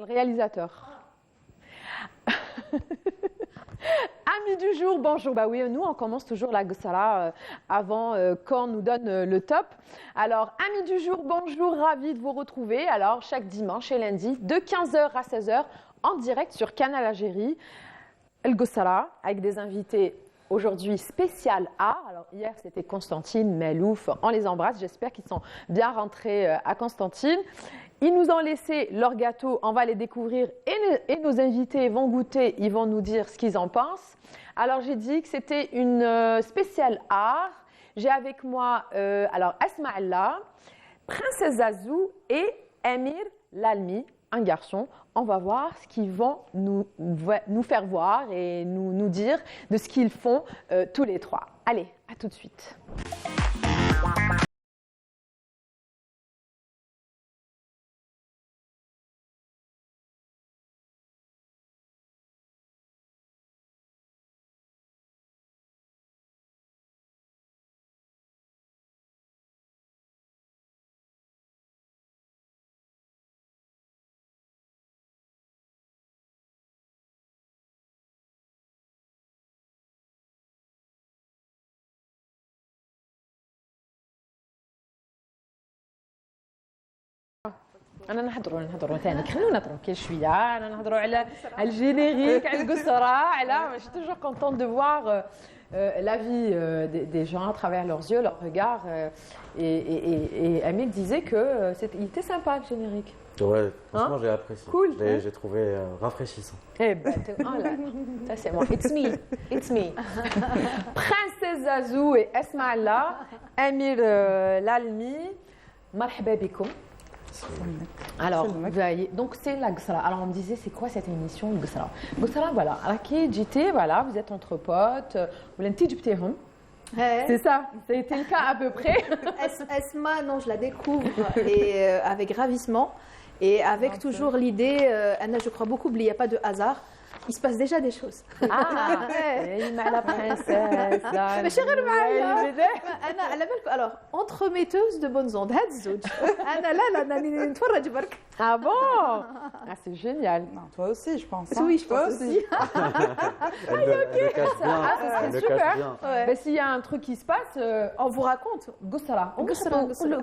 le réalisateur. Amis du jour, bonjour. Bah oui, nous on commence toujours la Ghusara avant qu'on nous donne le top. Alors, amis du jour, bonjour, ravi de vous retrouver. Alors, chaque dimanche et lundi, de 15h à 16h, en direct sur Canal Algérie, le Ghusara, avec des invités aujourd'hui spécial A. Alors, hier, c'était Constantine, Melouf, on les embrasse. J'espère qu'ils sont bien rentrés à Constantine. Ils nous ont laissé leur gâteau, on va les découvrir et nos invités vont goûter, ils vont nous dire ce qu'ils en pensent. Alors j'ai dit que c'était une spéciale art. J'ai avec moi alors Asma Allah, Princesse Zazou et Amir Lalmi, un garçon. On va voir ce qu'ils vont nous faire voir et nous dire de ce qu'ils font tous les trois. Allez, à tout de suite. انا نهضروا ثاني خلونا ترونكيل شويه انا نهضروا على الجينيريك على القصره على je suis toujours contente de voir la vie des gens à travers leurs yeux, leurs regards et Amir disait que il était sympa le générique. Ouais, franchement j'ai apprécié. Cool. J'ai trouvé rafraîchissant. Eh ben, oh là, ça c'est moi. It's me. Princesse Zazou et Asma Allah, Amir Lalmi, marhaba bikoum. Alors, vous voyez, donc c'est la Ghusara. Alors on me disait, c'est quoi cette émission Ghusara? Ghusara, voilà. Alors qui j'étais, voilà, vous êtes entre potes, vous l'avez dit, c'est ça, ça a été le cas à peu près. Esma, non, je la découvre et avec ravissement et avec toujours l'idée, Anna, je crois beaucoup, il n'y a pas de hasard. Il se passe déjà des choses. Ah, la princesse. Alors, entremetteuse de bonnes ondes. Ah bon? Ah, c'est génial. Non, toi aussi, je pense. Oui, je pense aussi. Elle cache bien. Ah, c'est super. Ben, s'il y a un truc qui se passe, on vous raconte. Ghusara.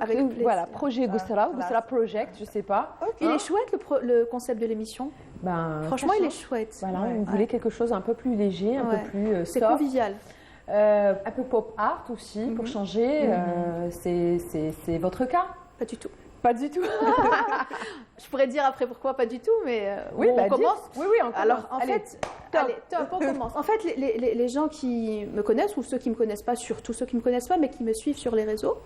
Avec voilà, projet Ghusara, Ghusara Project, je sais pas. Il est chouette le concept de l'émission. Ben, franchement, il est chouette. Voilà, on voulait quelque chose un peu plus léger, un peu plus soft. C'est convivial. Un peu pop art aussi, pour changer. C'est votre cas? Pas du tout. Pas du tout. Je pourrais dire après pourquoi pas du tout, mais oui, on commence. Oui, on commence. Alors, en fait, on commence. En fait, les gens qui me connaissent, ou ceux qui ne me connaissent pas, surtout ceux qui ne me connaissent pas, mais qui me suivent sur les réseaux,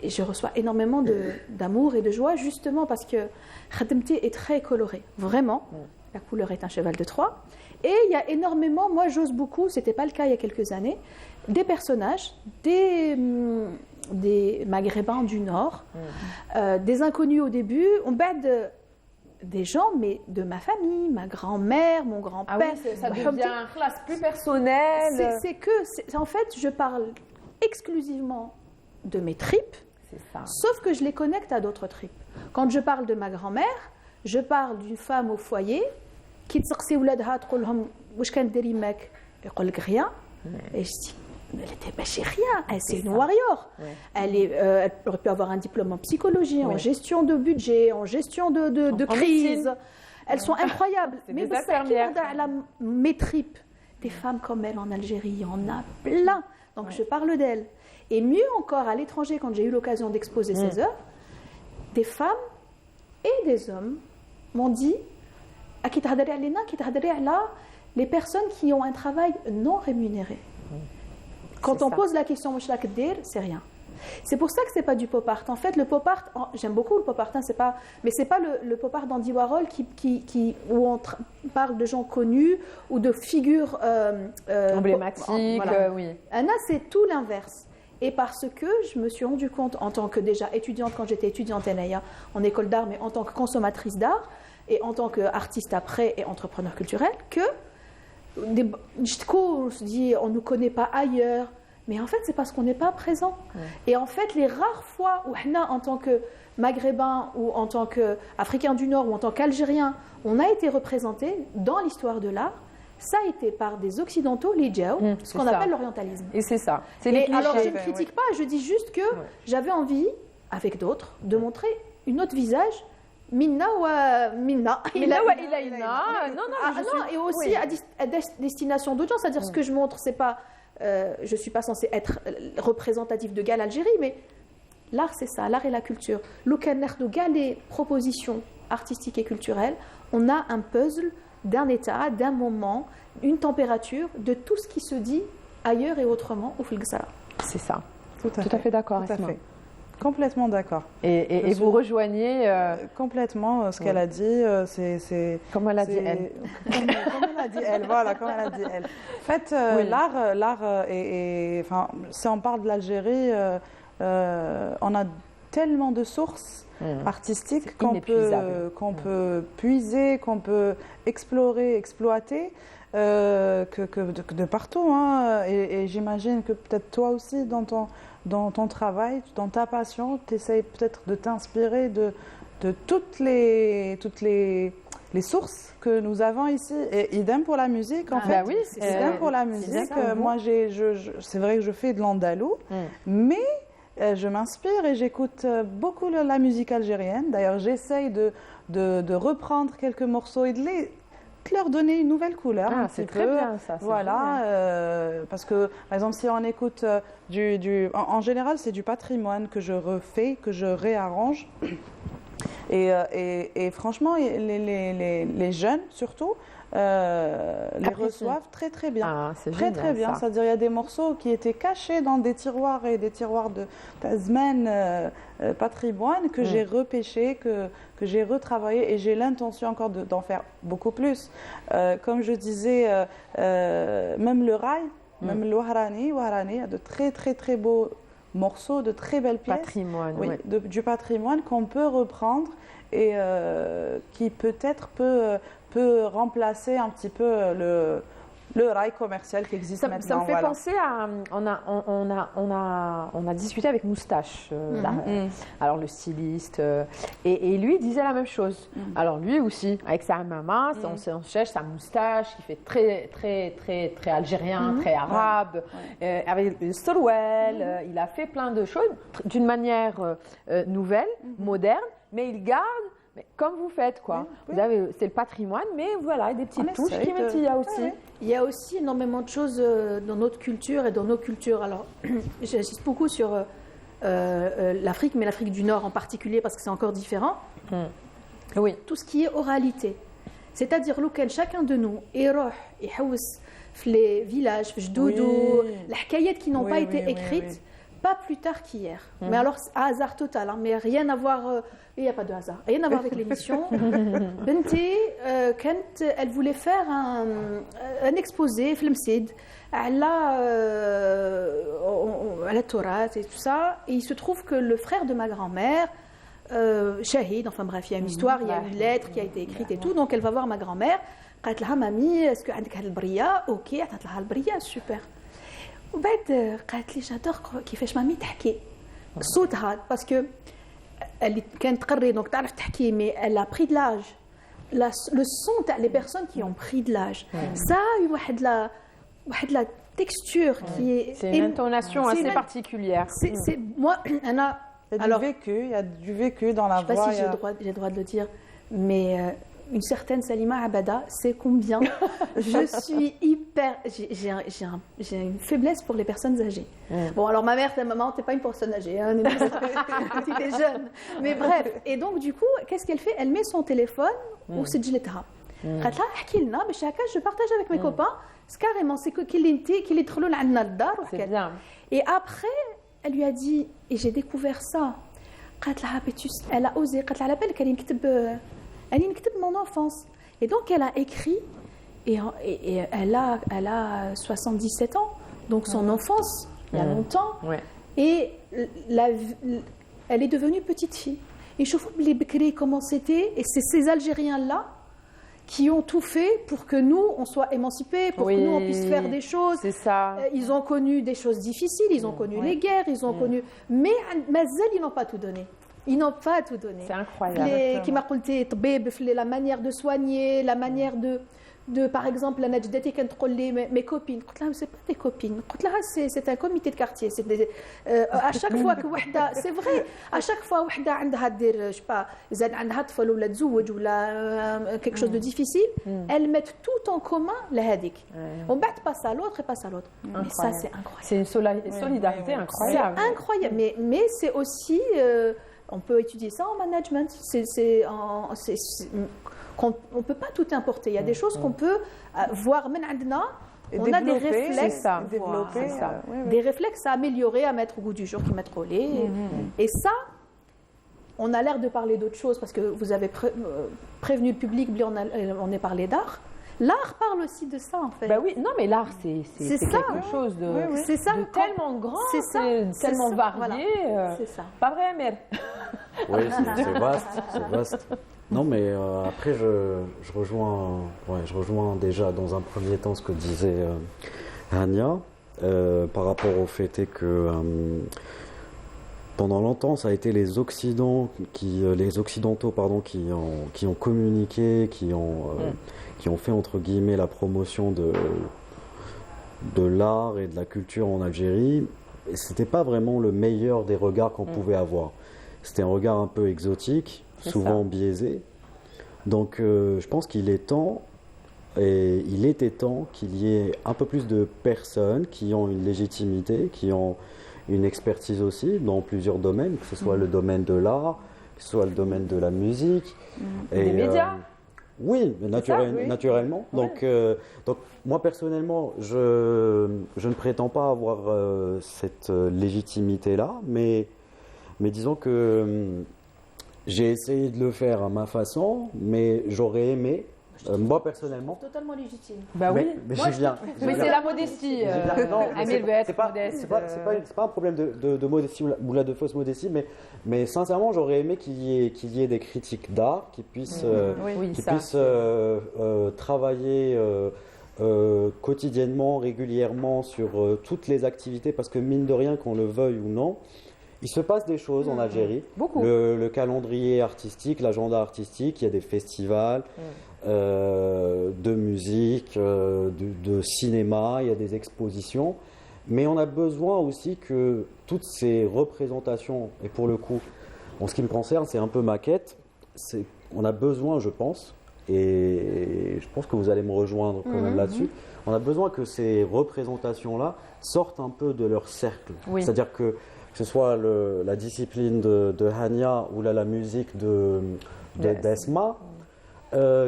et je reçois énormément d'amour et de joie, justement parce que Khademti est très coloré. Vraiment, la couleur est un cheval de Troie. Et il y a énormément, moi j'ose beaucoup, ce n'était pas le cas il y a quelques années, des personnages, des Maghrébins du Nord, des inconnus au début, on bête des gens, mais de ma famille, ma grand-mère, mon grand-père. Ah oui, ça devient une classe plus personnelle. En fait, je parle exclusivement de mes tripes, sauf que je les connecte à d'autres tripes. Quand je parle de ma grand-mère, je parle d'une femme au foyer qui تسقسي ولادها تقول لهم واش كنديري معاك يقول لك rien et je dis mais elle était chez rien, c'est une warrior. Elle aurait pu avoir un diplôme en psychologie, en gestion de budget, en gestion de crise. Elles sont incroyables. Mais des infirmières. Mes tripes, des femmes comme elle en Algérie, il y en a plein. Donc je parle d'elles. Et mieux encore, à l'étranger, quand j'ai eu l'occasion d'exposer ces œuvres, des femmes et des hommes m'ont dit les personnes qui ont un travail non rémunéré. Quand on pose la question, c'est rien. C'est pour ça que c'est pas du pop art. En fait, le pop art, j'aime beaucoup le pop art, mais c'est pas le pop art d'Andy Warhol où on parle de gens connus ou de figures emblématiques. Oui. Anna, c'est tout l'inverse. Et parce que je me suis rendu compte, en tant que déjà étudiante, quand j'étais étudiante en école d'art, mais en tant que consommatrice d'art, et en tant qu'artiste après et entrepreneur culturel, que on se dit on ne nous connaît pas ailleurs, mais en fait c'est parce qu'on n'est pas présent. Et en fait les rares fois où en tant que maghrébin ou en tant qu'Africain du Nord ou en tant qu'Algérien, on a été représenté dans l'histoire de l'art, ça a été par des Occidentaux, les djaou, ce qu'on appelle l'orientalisme. Et c'est ça. C'est les clichés. Alors je ne critique pas, je dis juste que j'avais envie, avec d'autres, de montrer une autre visage. Minna ou Minna. Minna ou Ilaïna. Non, et aussi à destination d'autres gens. C'est-à-dire, ce que je montre, c'est pas. Je ne suis pas censée être représentative de Gal Algérie, mais l'art, c'est ça. L'art et la culture. De Gal, les propositions artistiques et culturelles, on a un puzzle d'un état, d'un moment, une température, de tout ce qui se dit ailleurs et autrement au Filgsara. C'est ça. Tout à fait d'accord. Tout à fait. Complètement d'accord. Et vous rejoignez complètement ce qu'elle a dit. C'est comme elle a dit elle. Comme elle a dit elle. Voilà, comme elle a dit elle. En fait, l'art enfin, si on parle de l'Algérie, on a tellement de sources artistiques qu'on peut puiser, qu'on peut explorer, exploiter. Que de partout. Hein. Et j'imagine que peut-être toi aussi, dans ton travail, dans ta passion, tu essayes peut-être de t'inspirer de toutes les sources que nous avons ici. Et idem pour la musique, en fait. Bah oui, idem pour la musique. Moi, c'est vrai que je fais de l'andalou, mais je m'inspire et j'écoute beaucoup la musique algérienne. D'ailleurs, j'essaye de reprendre quelques morceaux et de leur donner une nouvelle couleur. C'est très bien ça. Voilà, parce que par exemple si on écoute en général c'est du patrimoine que je refais, que je réarrange et franchement les jeunes surtout les reçoivent très très bien. Très bien. C'est-à-dire il y a des morceaux qui étaient cachés dans des tiroirs et des tiroirs de Tasman patrimoine que j'ai repêché, que j'ai retravaillé et j'ai l'intention encore d'en faire beaucoup plus. Comme je disais, même le rail, même le Wahrani a de très très très beaux morceaux, de très belles pièces. Patrimoine, du patrimoine qu'on peut reprendre et qui peut-être peut remplacer un petit peu le rail commercial qui existe maintenant. Ça me fait penser à... On a discuté avec Moustache, alors le styliste, et lui disait la même chose. Alors lui aussi, avec sa maman, on cherche sa moustache qui fait très, très, très, très algérien, très arabe, avec le Sorwell, il a fait plein de choses d'une manière nouvelle, moderne, mais il garde... Mais comme vous faites, quoi. C'est le patrimoine, mais voilà, des petites touches qui mettent, il y a aussi. Il y a aussi énormément de choses dans notre culture et dans nos cultures. Alors, j'insiste beaucoup sur l'Afrique, mais l'Afrique du Nord en particulier, parce que c'est encore différent. Oui. Tout ce qui est oralité. C'est-à-dire, lequel chacun de nous, les villages, Jdoudou, les hkayat qui n'ont pas été écrites, pas plus tard qu'hier. Mais alors, hasard total, hein, mais rien à voir... il n'y a pas de hasard. Rien à voir avec l'émission. Benti, quand elle voulait faire un exposé, Flemsid, à la Torah et tout ça, et il se trouve que le frère de ma grand-mère, Shahid, enfin bref, il y a une histoire, il y a une lettre qui a été écrite et tout, donc elle va voir ma grand-mère. Elle dit, Mamie, est-ce que tu as le bria? Ok, elle a le bria, super. وبعد قالت لي جادور كيفاش مامي تحكي صوتها باسكو اللي كانت تقري دونك تعرف تحكي مي elle a pris de l'âge le son تاع les personnes qui ont pris de l'âge ça واحد la texture qui est c'est une intonation assez particulière. C'est moi انا il y a du vécu dans la voix. Je ne sais pas si j'ai le droit de le dire, mais une certaine Salima Abada sait combien je suis hyper... J'ai une faiblesse pour les personnes âgées. Bon, alors ma mère, ta maman, t'es pas une personne âgée, hein, tu es jeune. Mais bref, et donc du coup, qu'est-ce qu'elle fait? Elle met son téléphone ou c'est Giletaha. Je partage avec mes copains. C'est carrément, c'est qu'il est bien. Et après, elle lui a dit, et j'ai découvert ça, elle a osé, elle écrit mon enfance. Et donc, elle a écrit, et elle a 77 ans, donc son enfance, il y a longtemps. Et elle est devenue petite fille. Et je trouve les Bekri, comment c'était, et c'est ces Algériens-là qui ont tout fait pour que nous, on soit émancipés, pour que nous, on puisse faire des choses. C'est ça. Ils ont connu des choses difficiles, ils ont connu les guerres, ils ont connu... Mais Mazel, ils n'ont pas tout donné. Ils n'ont pas à tout donner. C'est incroyable. Qui m'a dit, la manière de soigner, la manière de par exemple, mes copines, c'est pas des copines, c'est un comité de quartier. À chaque fois que c'est vrai, à chaque fois que je sais pas, quelque chose de difficile, elles mettent tout en commun la hadik. On ne passe à l'autre et passe à l'autre. Mais ça, c'est incroyable. C'est une solidarité incroyable. C'est incroyable, mais c'est aussi, on peut étudier ça en management. On ne peut pas tout importer. Il y a des choses qu'on peut voir maintenant. On a des réflexes, des réflexes à améliorer, à mettre au goût du jour, qui mettent au lait. Et ça, on a l'air de parler d'autre chose parce que vous avez prévenu le public, on est parlé d'art. L'art parle aussi de ça, en fait. Bah oui, non, mais l'art, c'est quelque chose de tellement grand, tellement varié. C'est ça. Pas vrai, Mère? Oui, c'est vaste. Non, mais après, je rejoins déjà dans un premier temps ce que disait Hania par rapport au fait que pendant longtemps, ça a été les Occidentaux qui ont communiqué, qui ont fait entre guillemets la promotion de l'art et de la culture en Algérie. Et c'était pas vraiment le meilleur des regards qu'on pouvait avoir. C'était un regard un peu exotique, souvent biaisé. Donc je pense qu'il est temps, et il était temps qu'il y ait un peu plus de personnes qui ont une légitimité, qui ont une expertise aussi dans plusieurs domaines, que ce soit le domaine de l'art, que ce soit le domaine de la musique. Et des médias. Oui, naturellement. Ouais. Donc moi personnellement, je ne prétends pas avoir cette légitimité-là, mais disons que j'ai essayé de le faire à ma façon, mais j'aurais aimé, moi personnellement. Totalement légitime. Bah oui. Mais j'y viens. Mais c'est la modestie. Amir veut être modeste. C'est pas un problème de modestie ou de fausse modestie, mais sincèrement, j'aurais aimé qu'il y ait des critiques d'art qui puissent, travailler quotidiennement, régulièrement sur toutes les activités, parce que mine de rien, qu'on le veuille ou non, il se passe des choses en Algérie. Beaucoup. Le calendrier artistique, l'agenda artistique, il y a des festivals de musique, de cinéma, il y a des expositions. Mais on a besoin aussi que toutes ces représentations, et pour le coup, en ce qui me concerne, c'est un peu ma quête, on a besoin, je pense, et je pense que vous allez me rejoindre quand même là-dessus, on a besoin que ces représentations-là sortent un peu de leur cercle. Oui. C'est-à-dire que ce soit la discipline de Hania ou la musique d'Esma,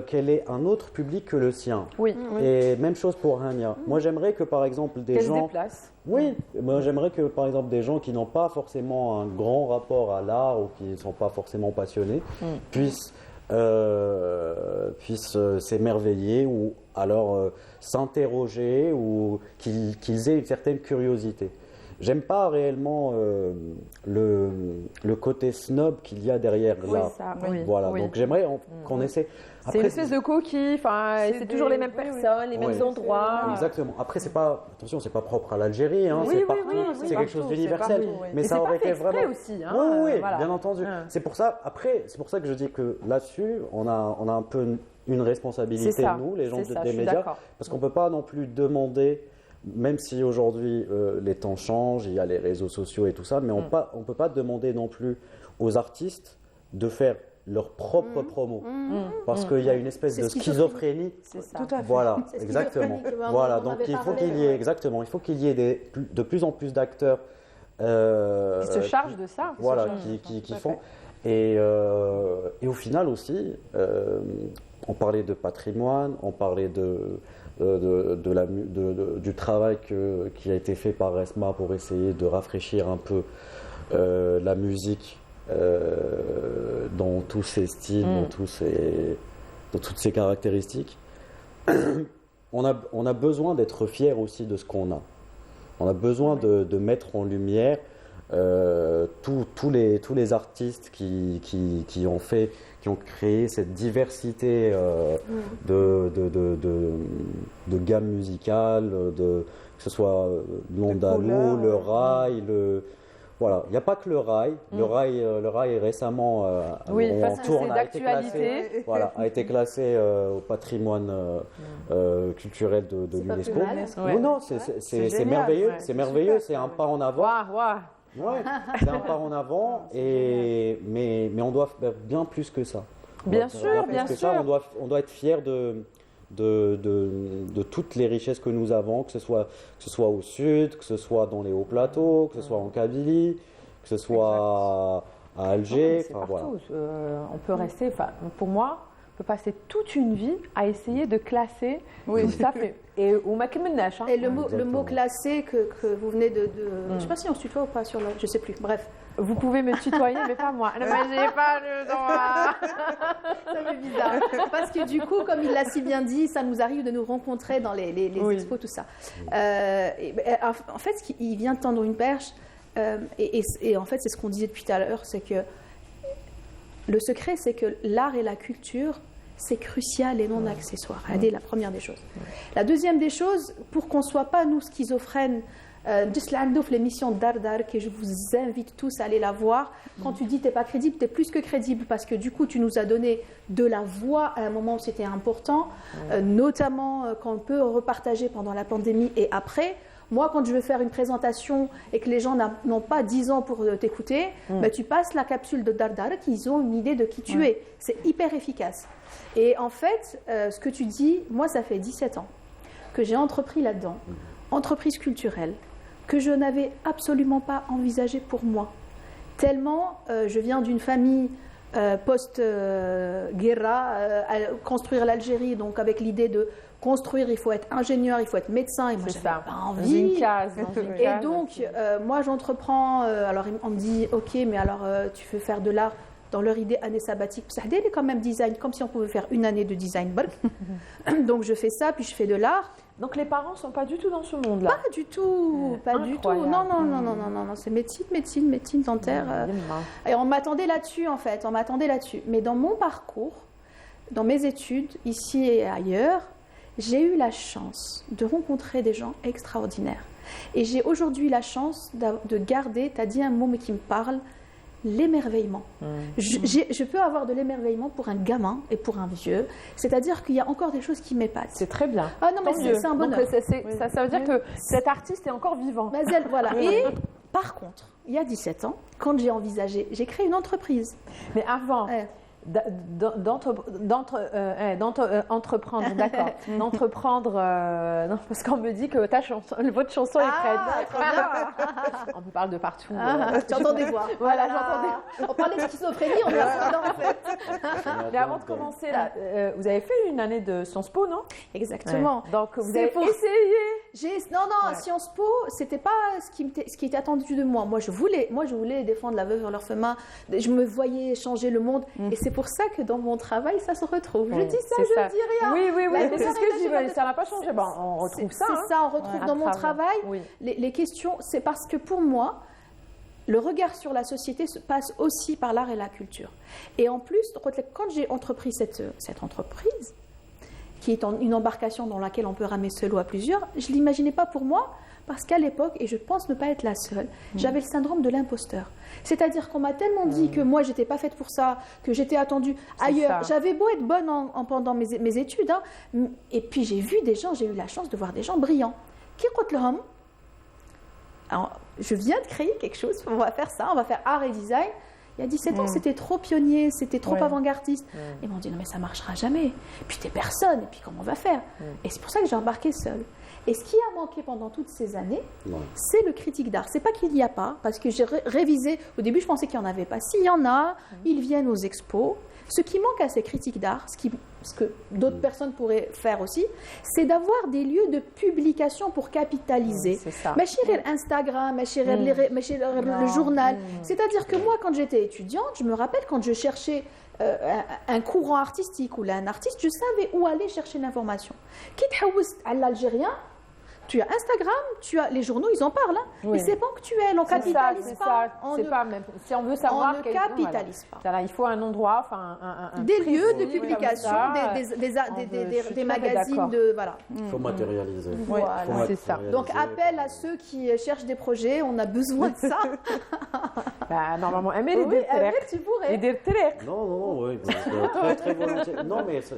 qu'elle ait un autre public que le sien. Oui. Et même chose pour Hania. Moi, j'aimerais que, par exemple, des gens... Qu'elle se déplace. Oui, moi, j'aimerais que, par exemple, des gens qui n'ont pas forcément un grand rapport à l'art ou qui ne sont pas forcément passionnés puissent s'émerveiller ou alors s'interroger ou qu'ils aient une certaine curiosité. J'aime pas réellement le côté snob qu'il y a derrière là. Voilà, donc j'aimerais qu'on essaie. C'est une espèce de coquille, c'est toujours les mêmes personnes, les mêmes endroits. Exactement. Après, c'est pas propre à l'Algérie, hein, c'est partout, c'est quelque chose d'universel. Mais ça aurait été vraiment aussi. Oui, bien entendu. C'est pour ça que je dis que là-dessus, on a un peu une responsabilité, nous, les gens des médias, parce qu'on peut pas non plus demander. Même si aujourd'hui les temps changent, il y a les réseaux sociaux et tout ça, mais on ne peut pas demander non plus aux artistes de faire leur propre promo. Parce qu'il y a une espèce de schizophrénie. C'est ça. Tout à fait. Voilà, exactement. Voilà, donc il faut qu'il y ait de plus en plus d'acteurs qui se chargent de ça. Voilà, qui font. Et au final aussi, on parlait de patrimoine, on parlait du travail qui a été fait par Esma pour essayer de rafraîchir un peu la musique dans tous ses styles, dans toutes ses caractéristiques. On a besoin d'être fiers aussi de ce qu'on a. On a besoin de mettre en lumière tous les artistes qui ont créé cette diversité de gamme musicale, que ce soit l'andalou, le rail, Voilà, il n'y a pas que le rail. Le rail est récemment c'est d'actualité. A été classé au patrimoine culturel de l'UNESCO. Non, c'est merveilleux. C'est merveilleux. C'est un pas en avant. Ouais, c'est un pas en avant. Mais on doit faire bien plus que ça. Bien sûr. On doit être fiers de toutes les richesses que nous avons, que ce soit au sud, que ce soit dans les hauts plateaux, que ce soit en Kabylie, que ce soit à Alger. C'est partout. On peut rester, pour moi, on peut passer toute une vie à essayer de classer tout ça. Et le mot classé que vous venez de je ne sais pas si on se tutoie ou pas sur le... Je ne sais plus, bref. Vous pouvez me tutoyer, mais pas moi. Non, mais j'ai pas le droit. Ça fait bizarre. Parce que du coup, comme il l'a si bien dit, ça nous arrive de nous rencontrer dans les expos, tout ça. En fait, il vient de tendre une perche. Et en fait, c'est ce qu'on disait depuis tout à l'heure, c'est que le secret, c'est que l'art et la culture, c'est crucial et non accessoire. C'est la première des choses. La deuxième des choses, pour qu'on ne soit pas, nous, schizophrènes, l'émission Dardar, que je vous invite tous à aller la voir. Quand tu dis tu n'es pas crédible, tu es plus que crédible parce que du coup tu nous as donné de la voix à un moment où c'était important, notamment quand on peut repartager pendant la pandémie et après. Moi, quand je veux faire une présentation et que les gens n'ont pas 10 ans pour t'écouter, tu passes la capsule de Dardar qu'ils ont une idée de qui tu es. C'est hyper efficace. Et en fait, ce que tu dis, moi ça fait 17 ans que j'ai entrepris là-dedans, entreprise culturelle, que je n'avais absolument pas envisagé pour moi. Tellement je viens d'une famille post-guerra, construire l'Algérie, donc avec l'idée de construire, il faut être ingénieur, il faut être médecin, et moi j'avais pas envie. Dans une case. Et donc, moi j'entreprends, alors on me dit, ok, mais alors tu veux faire de l'art dans leur idée année sabbatique. Ça est quand même design, comme si on pouvait faire une année de design. Donc je fais ça, puis je fais de l'art. Donc les parents ne sont pas du tout dans ce monde-là. Pas du tout, pas du tout. Non, c'est médecine dentaire. Et on m'attendait là-dessus en fait, Mais dans mon parcours, dans mes études, ici et ailleurs, j'ai eu la chance de rencontrer des gens extraordinaires. Et j'ai aujourd'hui la chance de garder, tu as dit un mot mais qui me parle, l'émerveillement. Je peux avoir de l'émerveillement pour un gamin et pour un vieux, c'est-à-dire qu'il y a encore des choses qui m'épatent. C'est très bien. Ah non, mais c'est un bonheur. Donc, ça veut dire que cet artiste est encore vivant. Voilà. Et par contre, il y a 17 ans, quand j'ai envisagé, j'ai créé une entreprise. Mais avant... D'entreprendre, d'accord. D'entreprendre, non, parce qu'on me dit que votre chanson est prête. On me parle de partout. Tu entends des voix. Voilà, j'entends des voix. On parlait de schizophrénie, on est là en fait. Mais avant de commencer, là, vous avez fait une année de Sciences Po, non? Exactement. Ouais. Donc vous avez essayé. Non, Sciences Po, c'était pas ce qui était attendu de moi. Moi, je voulais défendre la veuve et l'orphelin. Je me voyais changer le monde. Et c'est pour ça que dans mon travail, ça se retrouve. Je dis ça, je dis rien. Oui, mais c'est ce que je dis. Ça n'a pas changé. Bon, on retrouve ça. C'est ça, on retrouve dans mon travail. Les questions, c'est parce que pour moi, le regard sur la société passe aussi par l'art et la culture. Et en plus, quand j'ai entrepris cette entreprise, qui est une embarcation dans laquelle on peut ramer seul ou à plusieurs, je ne l'imaginais pas pour moi, parce qu'à l'époque, et je pense ne pas être la seule, j'avais le syndrome de l'imposteur. C'est-à-dire qu'on m'a tellement dit que moi, je n'étais pas faite pour ça, que j'étais attendue ailleurs. J'avais beau être bonne pendant mes études, et puis j'ai vu des gens, j'ai eu la chance de voir des gens brillants. Qui écoute l'homme? Alors, je viens de créer quelque chose, on va faire ça, on va faire art et design. Il y a 17 ans, c'était trop pionnier, c'était trop avant-gardiste. Ils m'ont dit, non mais ça ne marchera jamais. Puis t'es personne, et puis comment on va faire? Et c'est pour ça que j'ai embarqué seule. Et ce qui a manqué pendant toutes ces années, c'est le critique d'art. C'est pas qu'il n'y a pas, parce que j'ai révisé. Au début, je pensais qu'il n'y en avait pas. S'il y en a, ils viennent aux expos. Ce qui manque à ces critiques d'art, ce que d'autres personnes pourraient faire aussi, c'est d'avoir des lieux de publication pour capitaliser. C'est ça. Instagram, le journal. C'est-à-dire que moi, quand j'étais étudiante, je me rappelle quand je cherchais un courant artistique ou un artiste, je savais où aller chercher l'information. Quitte à l'Algérien, Tu as Instagram, les journaux, ils en parlent. Oui. Et c'est ponctuel, on capitalise pas. C'est pas même. Si on veut savoir, on ne capitalise pas. Voilà, il faut un endroit, des lieux de publication, des magazines de voilà. Il faut matérialiser. Voilà, c'est ça. Donc appel à ceux qui cherchent des projets, on a besoin de ça. Normalement, oui, tu pourrais. Non, oui, très très volontiers. Non, mais ça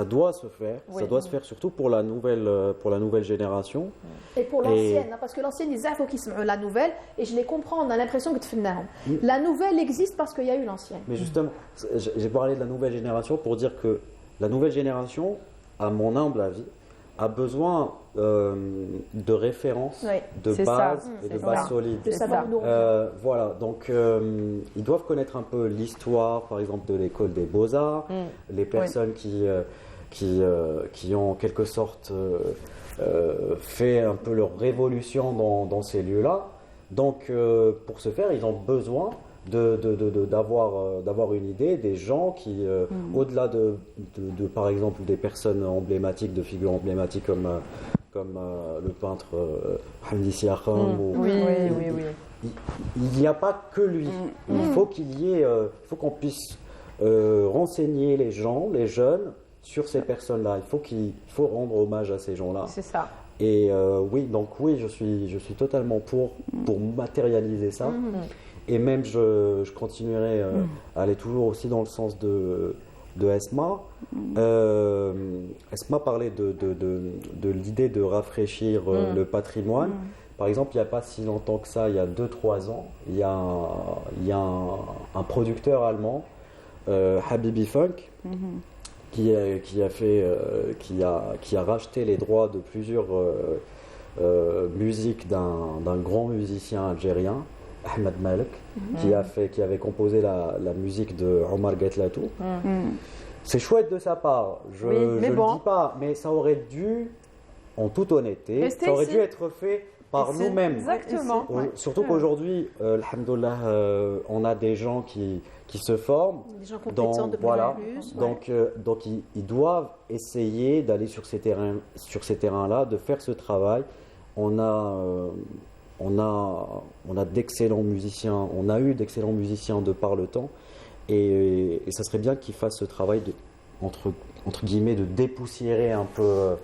doit se faire. Ça doit se faire surtout pour la nouvelle génération. Et pour l'ancienne, parce que l'ancienne, ils faut qu'ils se la nouvelle, et je les comprends, on a l'impression que la nouvelle existe parce qu'il y a eu l'ancienne. Mais justement, j'ai parlé de la nouvelle génération pour dire que la nouvelle génération, à mon humble avis, a besoin de références, de bases et de bases solides. De savoir où voilà, donc ils doivent connaître un peu l'histoire, par exemple, de l'école des beaux-arts, les personnes qui ont en quelque sorte fait un peu leur révolution dans ces lieux-là. Donc, pour ce faire, ils ont besoin d'avoir une idée des gens qui, au-delà de, par exemple, des personnes emblématiques, de figures emblématiques comme le peintre Hamdi Siakham. Il n'y a pas que lui. Il faut faut qu'on puisse renseigner les gens, les jeunes, sur ces personnes-là. Il faut rendre hommage à ces gens-là. C'est ça. Et oui, je suis totalement pour matérialiser ça. Et même, je continuerai à aller toujours aussi dans le sens de Esma. Esma parlait de l'idée de rafraîchir le patrimoine. Par exemple, il n'y a pas si longtemps que ça, il y a 2-3 ans, il y a un producteur allemand, Habibi Funk, qui a racheté les droits de plusieurs musiques d'un grand musicien algérien, Ahmed Malek, qui avait composé la musique de Omar Gatlatou. C'est chouette de sa part, je ne le dis pas, mais ça aurait dû, en toute honnêteté, ça aurait dû être fait par nous-mêmes. Exactement. Surtout qu'aujourd'hui, alhamdoulilah, on a des gens qui se forment. Des gens compétents de plus en plus. Donc ils doivent essayer d'aller sur ces terrains-là, de faire ce travail. On a d'excellents musiciens, on a eu d'excellents musiciens de par le temps, et ça serait bien qu'ils fassent ce travail entre guillemets de dépoussiérer un peu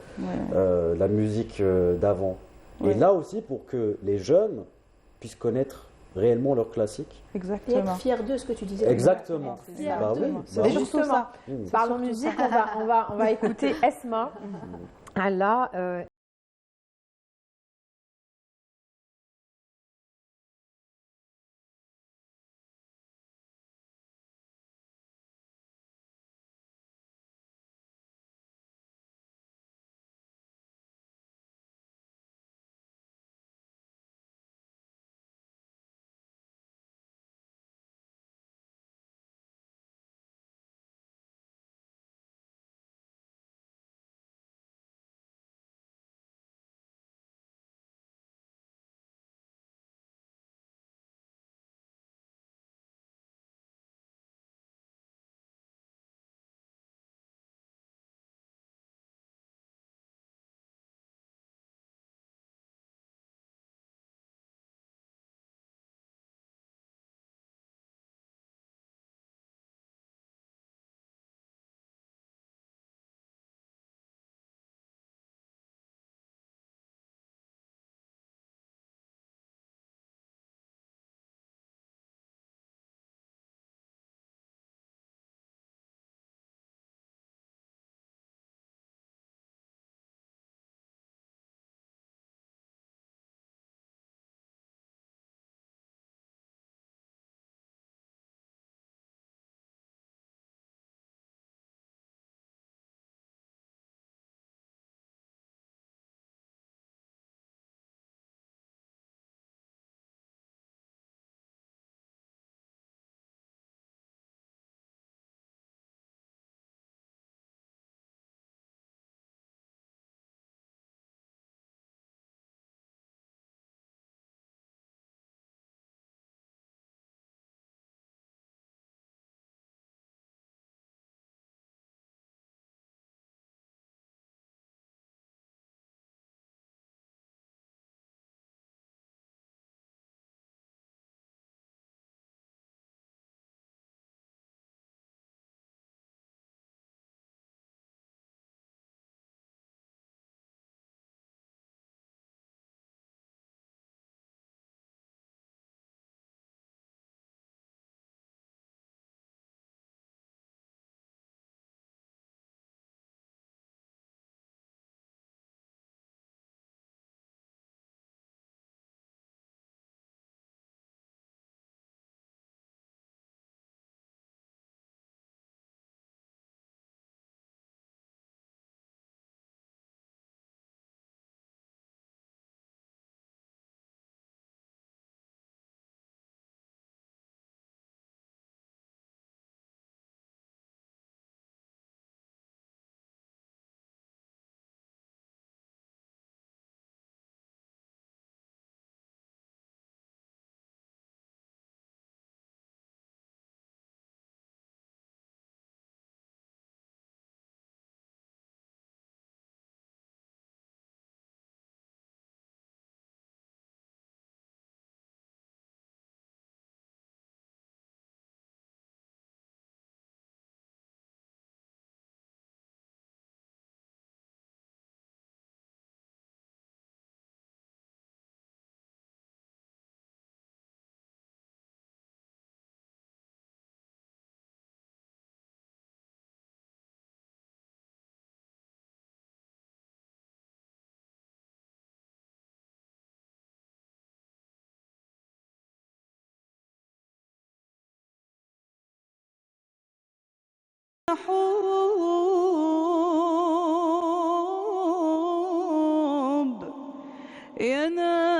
la musique d'avant. Et là aussi pour que les jeunes puissent connaître réellement leurs classiques. Exactement. Et être fiers d'eux, ce que tu disais. Exactement. C'est justement ça. Parlons musique, on va écouter Esma. Là, حب يا ناس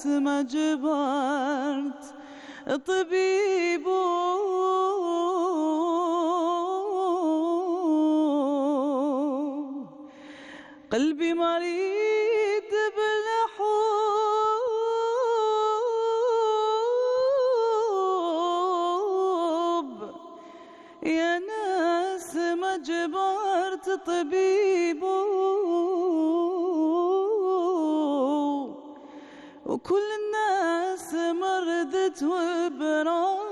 ما جبرت طبيب قلبي مريض بالحب يا ناس ما جبرت طبيب وكل الناس مرضت وبرات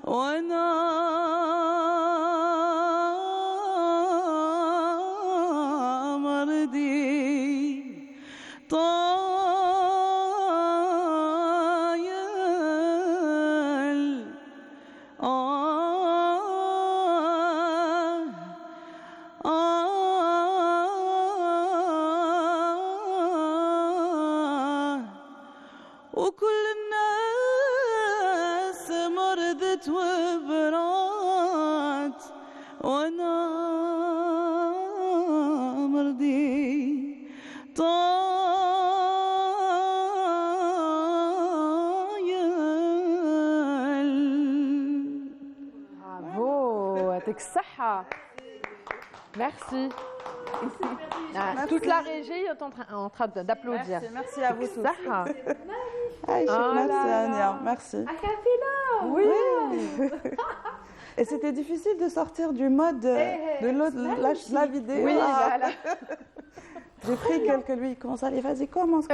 وانا مرضي طايل وكل الناس مرضت وبرات وانا مرضي طايل. Bravo, avec الصحة. Merci. Toute la régie est en train d'applaudir. Merci à vous tous. صحة. Merci Ania, merci. Oui. Et c'était difficile de sortir du mode de l'autre, la vidéo. Oui, voilà. J'ai pris quelques lui, il commence à aller, vas-y, commence.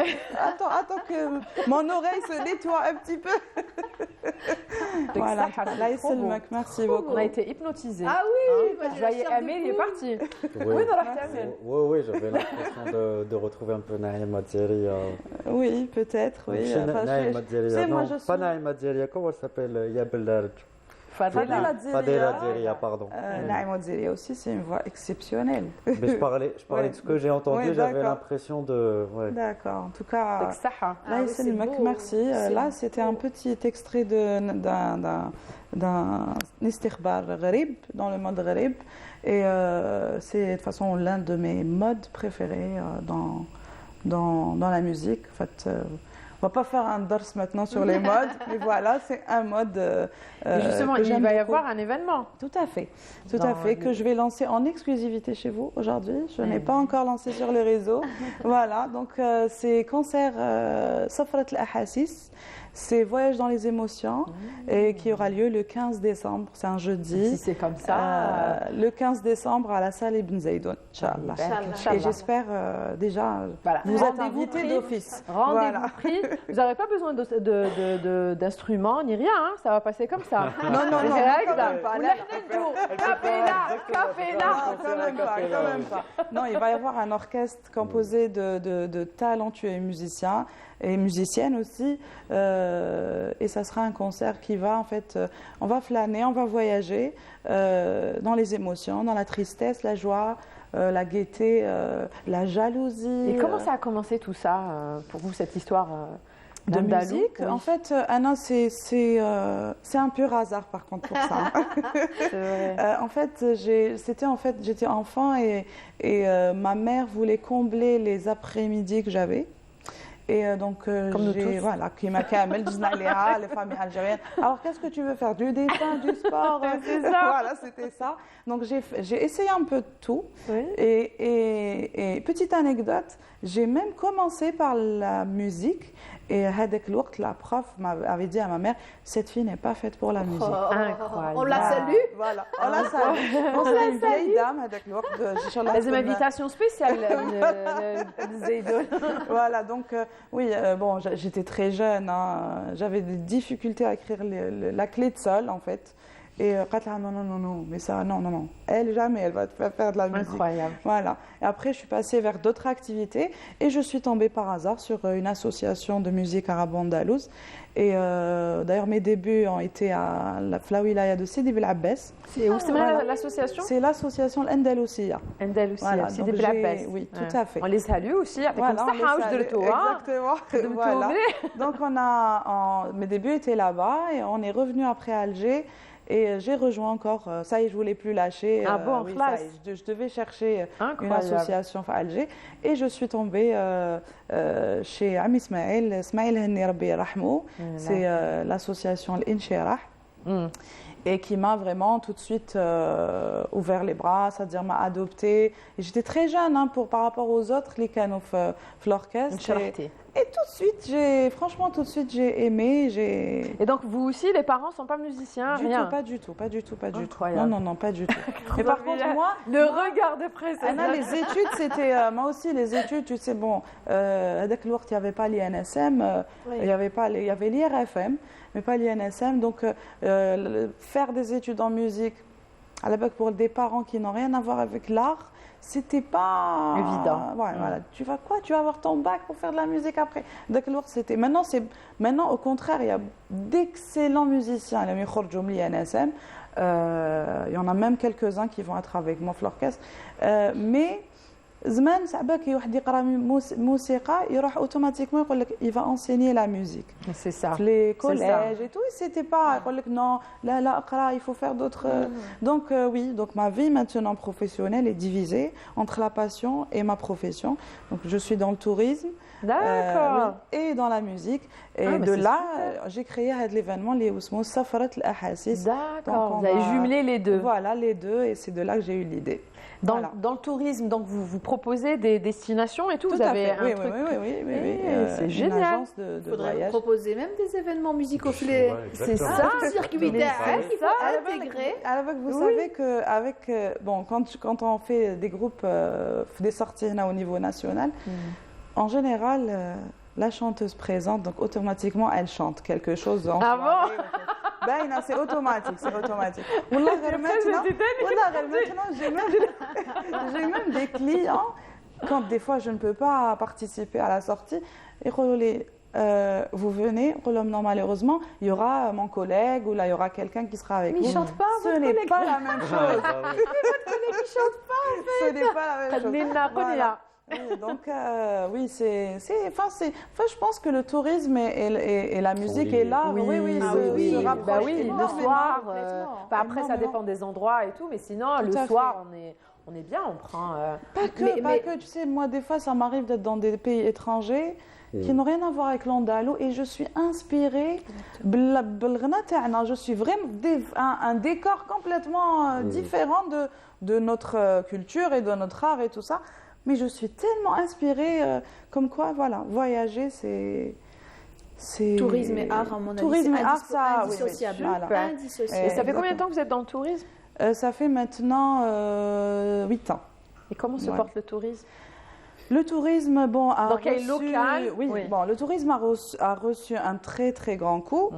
Attends que mon oreille se nettoie un petit peu. Voilà, là, merci beaucoup. On a été hypnotisés. Ah oui, Vous voyez, Amel, il est parti. Oui, j'avais l'impression de retrouver un peu Naïma Djeria. Oui, peut-être, oui. Naïma Djeria, non, pas Naïma Djeria, comment elle s'appelle Yabel Fadela Djeria, pardon. Naïma Djeria aussi, c'est une voix exceptionnelle. Mais je parlais de ce que j'ai entendu, j'avais l'impression de... Ouais. D'accord, en tout cas, là, merci. Là, c'était un petit extrait d'un istikhbar gharib, dans le mode gharib. Et c'est de toute façon l'un de mes modes préférés dans la musique. En fait, on va pas faire un dars maintenant sur les modes, mais voilà, c'est un mode. Justement, il va y avoir un événement. Tout à fait, que je vais lancer en exclusivité chez vous aujourd'hui. Je n'ai pas encore lancé sur les réseaux. Voilà, donc c'est concert Safrat al-Ahassis. C'est Voyage dans les émotions et qui aura lieu le 15 décembre, c'est un jeudi. Si c'est comme ça. Le 15 décembre à la salle Ibn Zaydoun, Inch'Allah. Et j'espère déjà vous êtes invités d'office. Rendez-vous pris. Vous n'aurez pas besoin d'instruments ni rien, hein. Ça va passer comme ça. Non, quand même pas. Quand même pas. Non, il va y avoir un orchestre composé de talentueux musiciens et musiciennes aussi, et ça sera un concert qui va en fait, on va flâner, on va voyager dans les émotions, dans la tristesse, la joie, la gaieté, la jalousie. Et comment ça a commencé tout ça pour vous, cette histoire de musique? En fait, Anna, c'est un pur hasard par contre pour ça. C'est vrai. En fait, j'étais enfant et ma mère voulait combler les après-midi que j'avais. Et donc, voilà, qui m'a kamel, les familles algériennes. Alors, qu'est-ce que tu veux faire? Du dessin, du sport? C'est ça. Voilà, c'était ça. Donc, j'ai essayé un peu de tout. Oui. Et petite anecdote, j'ai même commencé par la musique. Et la prof m'avait dit à ma mère, cette fille n'est pas faite pour la musique. Incroyable. On la salue. Voilà, on la salue. C'est une vieille dame, c'est une invitation spéciale, Zaydoun. Voilà, donc oui, bon, j'étais très jeune, hein, j'avais des difficultés à écrire la clé de sol en fait. Et non, mais ça, non. Elle, jamais, elle va te faire faire de la musique. Incroyable. Voilà. Et après, je suis passée vers d'autres activités et je suis tombée par hasard sur une association de musique arabo-andalouse. Et d'ailleurs, mes débuts ont été à la wilaya de Sidi Bel Abbès. C'est où l'association? C'est l'association Andalousia. Andalousia, Sidi Bel Abbès. Oui, tout à fait. On les salue aussi. Exactement. Voilà. Donc, mes débuts étaient là-bas et on est revenu après à Alger. Et j'ai rejoint encore, ça y est, je ne voulais plus lâcher. Oui, je devais chercher une association à Alger. Et je suis tombée chez Ami Ismaël Henni Rabbi Rahmou. C'est l'association L'Inchirah. Et qui m'a vraiment tout de suite ouvert les bras, c'est-à-dire m'a adoptée. Et j'étais très jeune par rapport aux autres, les canaux l'orchestre. Et tout de suite, franchement, j'ai aimé. Et donc, vous aussi, les parents ne sont pas musiciens, rien? Pas du tout. Incroyable. Non, pas du tout. Mais par contre, moi... Le regard de presse. Les études, c'était... moi aussi, les études, tu sais, bon, à il n'y avait pas l'INSM, il y avait l'IRFM, mais pas l'INSM. Donc, faire des études en musique, à l'époque, pour des parents qui n'ont rien à voir avec l'art, c'était pas évident. Voilà. Tu vas avoir ton bac pour faire de la musique après. C'était maintenant au contraire, il y a d'excellents musiciens. Il y en a même quelques-uns qui vont être avec moi l'orchestre. Mais زمان صعبة كي واحد يقرا موسيقى يروح automatiquement يقول لك il va enseigner la musique. C'est ça. Les collèges et tout, c'était pas يقول لك non, là اقرا, il faut faire d'autres. Donc donc ma vie maintenant professionnelle est divisée entre la passion et ma profession. Donc je suis dans le tourisme. D'accord. Et dans la musique. Et de là, j'ai créé l'événement les Ousmou Safrat al-Ahassis. D'accord. Vous avez jumelé les deux. Voilà, les deux, et c'est de là que j'ai eu l'idée. Dans le tourisme, donc vous proposez des destinations et tout. Vous avez un truc. Oui. C'est génial. Une agence de faudrait voyage. proposer même des événements musicaux. C'est ça. Circuit d'affaires qu'il faut intégrer. Vous savez qu'avec quand on fait des groupes, des sorties au niveau national, en général, la chanteuse présente, donc automatiquement, elle chante quelque chose. Ah bon? C'est automatique. Wallah, maintenant, j'ai même des clients, quand des fois je ne peux pas participer à la sortie, et vous venez, non, malheureusement, il y aura mon collègue ou là, il y aura quelqu'un qui sera avec vous. Mais il ne chante pas, ce n'est pas la même chose. Votre collègue ne chante pas, en fait. Ce n'est pas la même chose. Oui, donc je pense que le tourisme et la musique et l'art, se rapprochent le soir. Après, ça dépend des endroits et tout, mais sinon, le soir, on est bien, on prend. Pas que, tu sais, moi, des fois, ça m'arrive d'être dans des pays étrangers qui n'ont rien à voir avec l'andalou et je suis inspirée. Je suis vraiment un décor complètement différent de notre culture et de notre art et tout ça. Mais je suis tellement inspirée, comme quoi, voilà, voyager, c'est tourisme et art, à mon avis, tourisme et art, ça, indissociable. Et ça fait combien de temps que vous êtes dans le tourisme? Ça fait maintenant 8 ans. Et comment se porte le tourisme? Le tourisme, local. Le tourisme a reçu un très très grand coup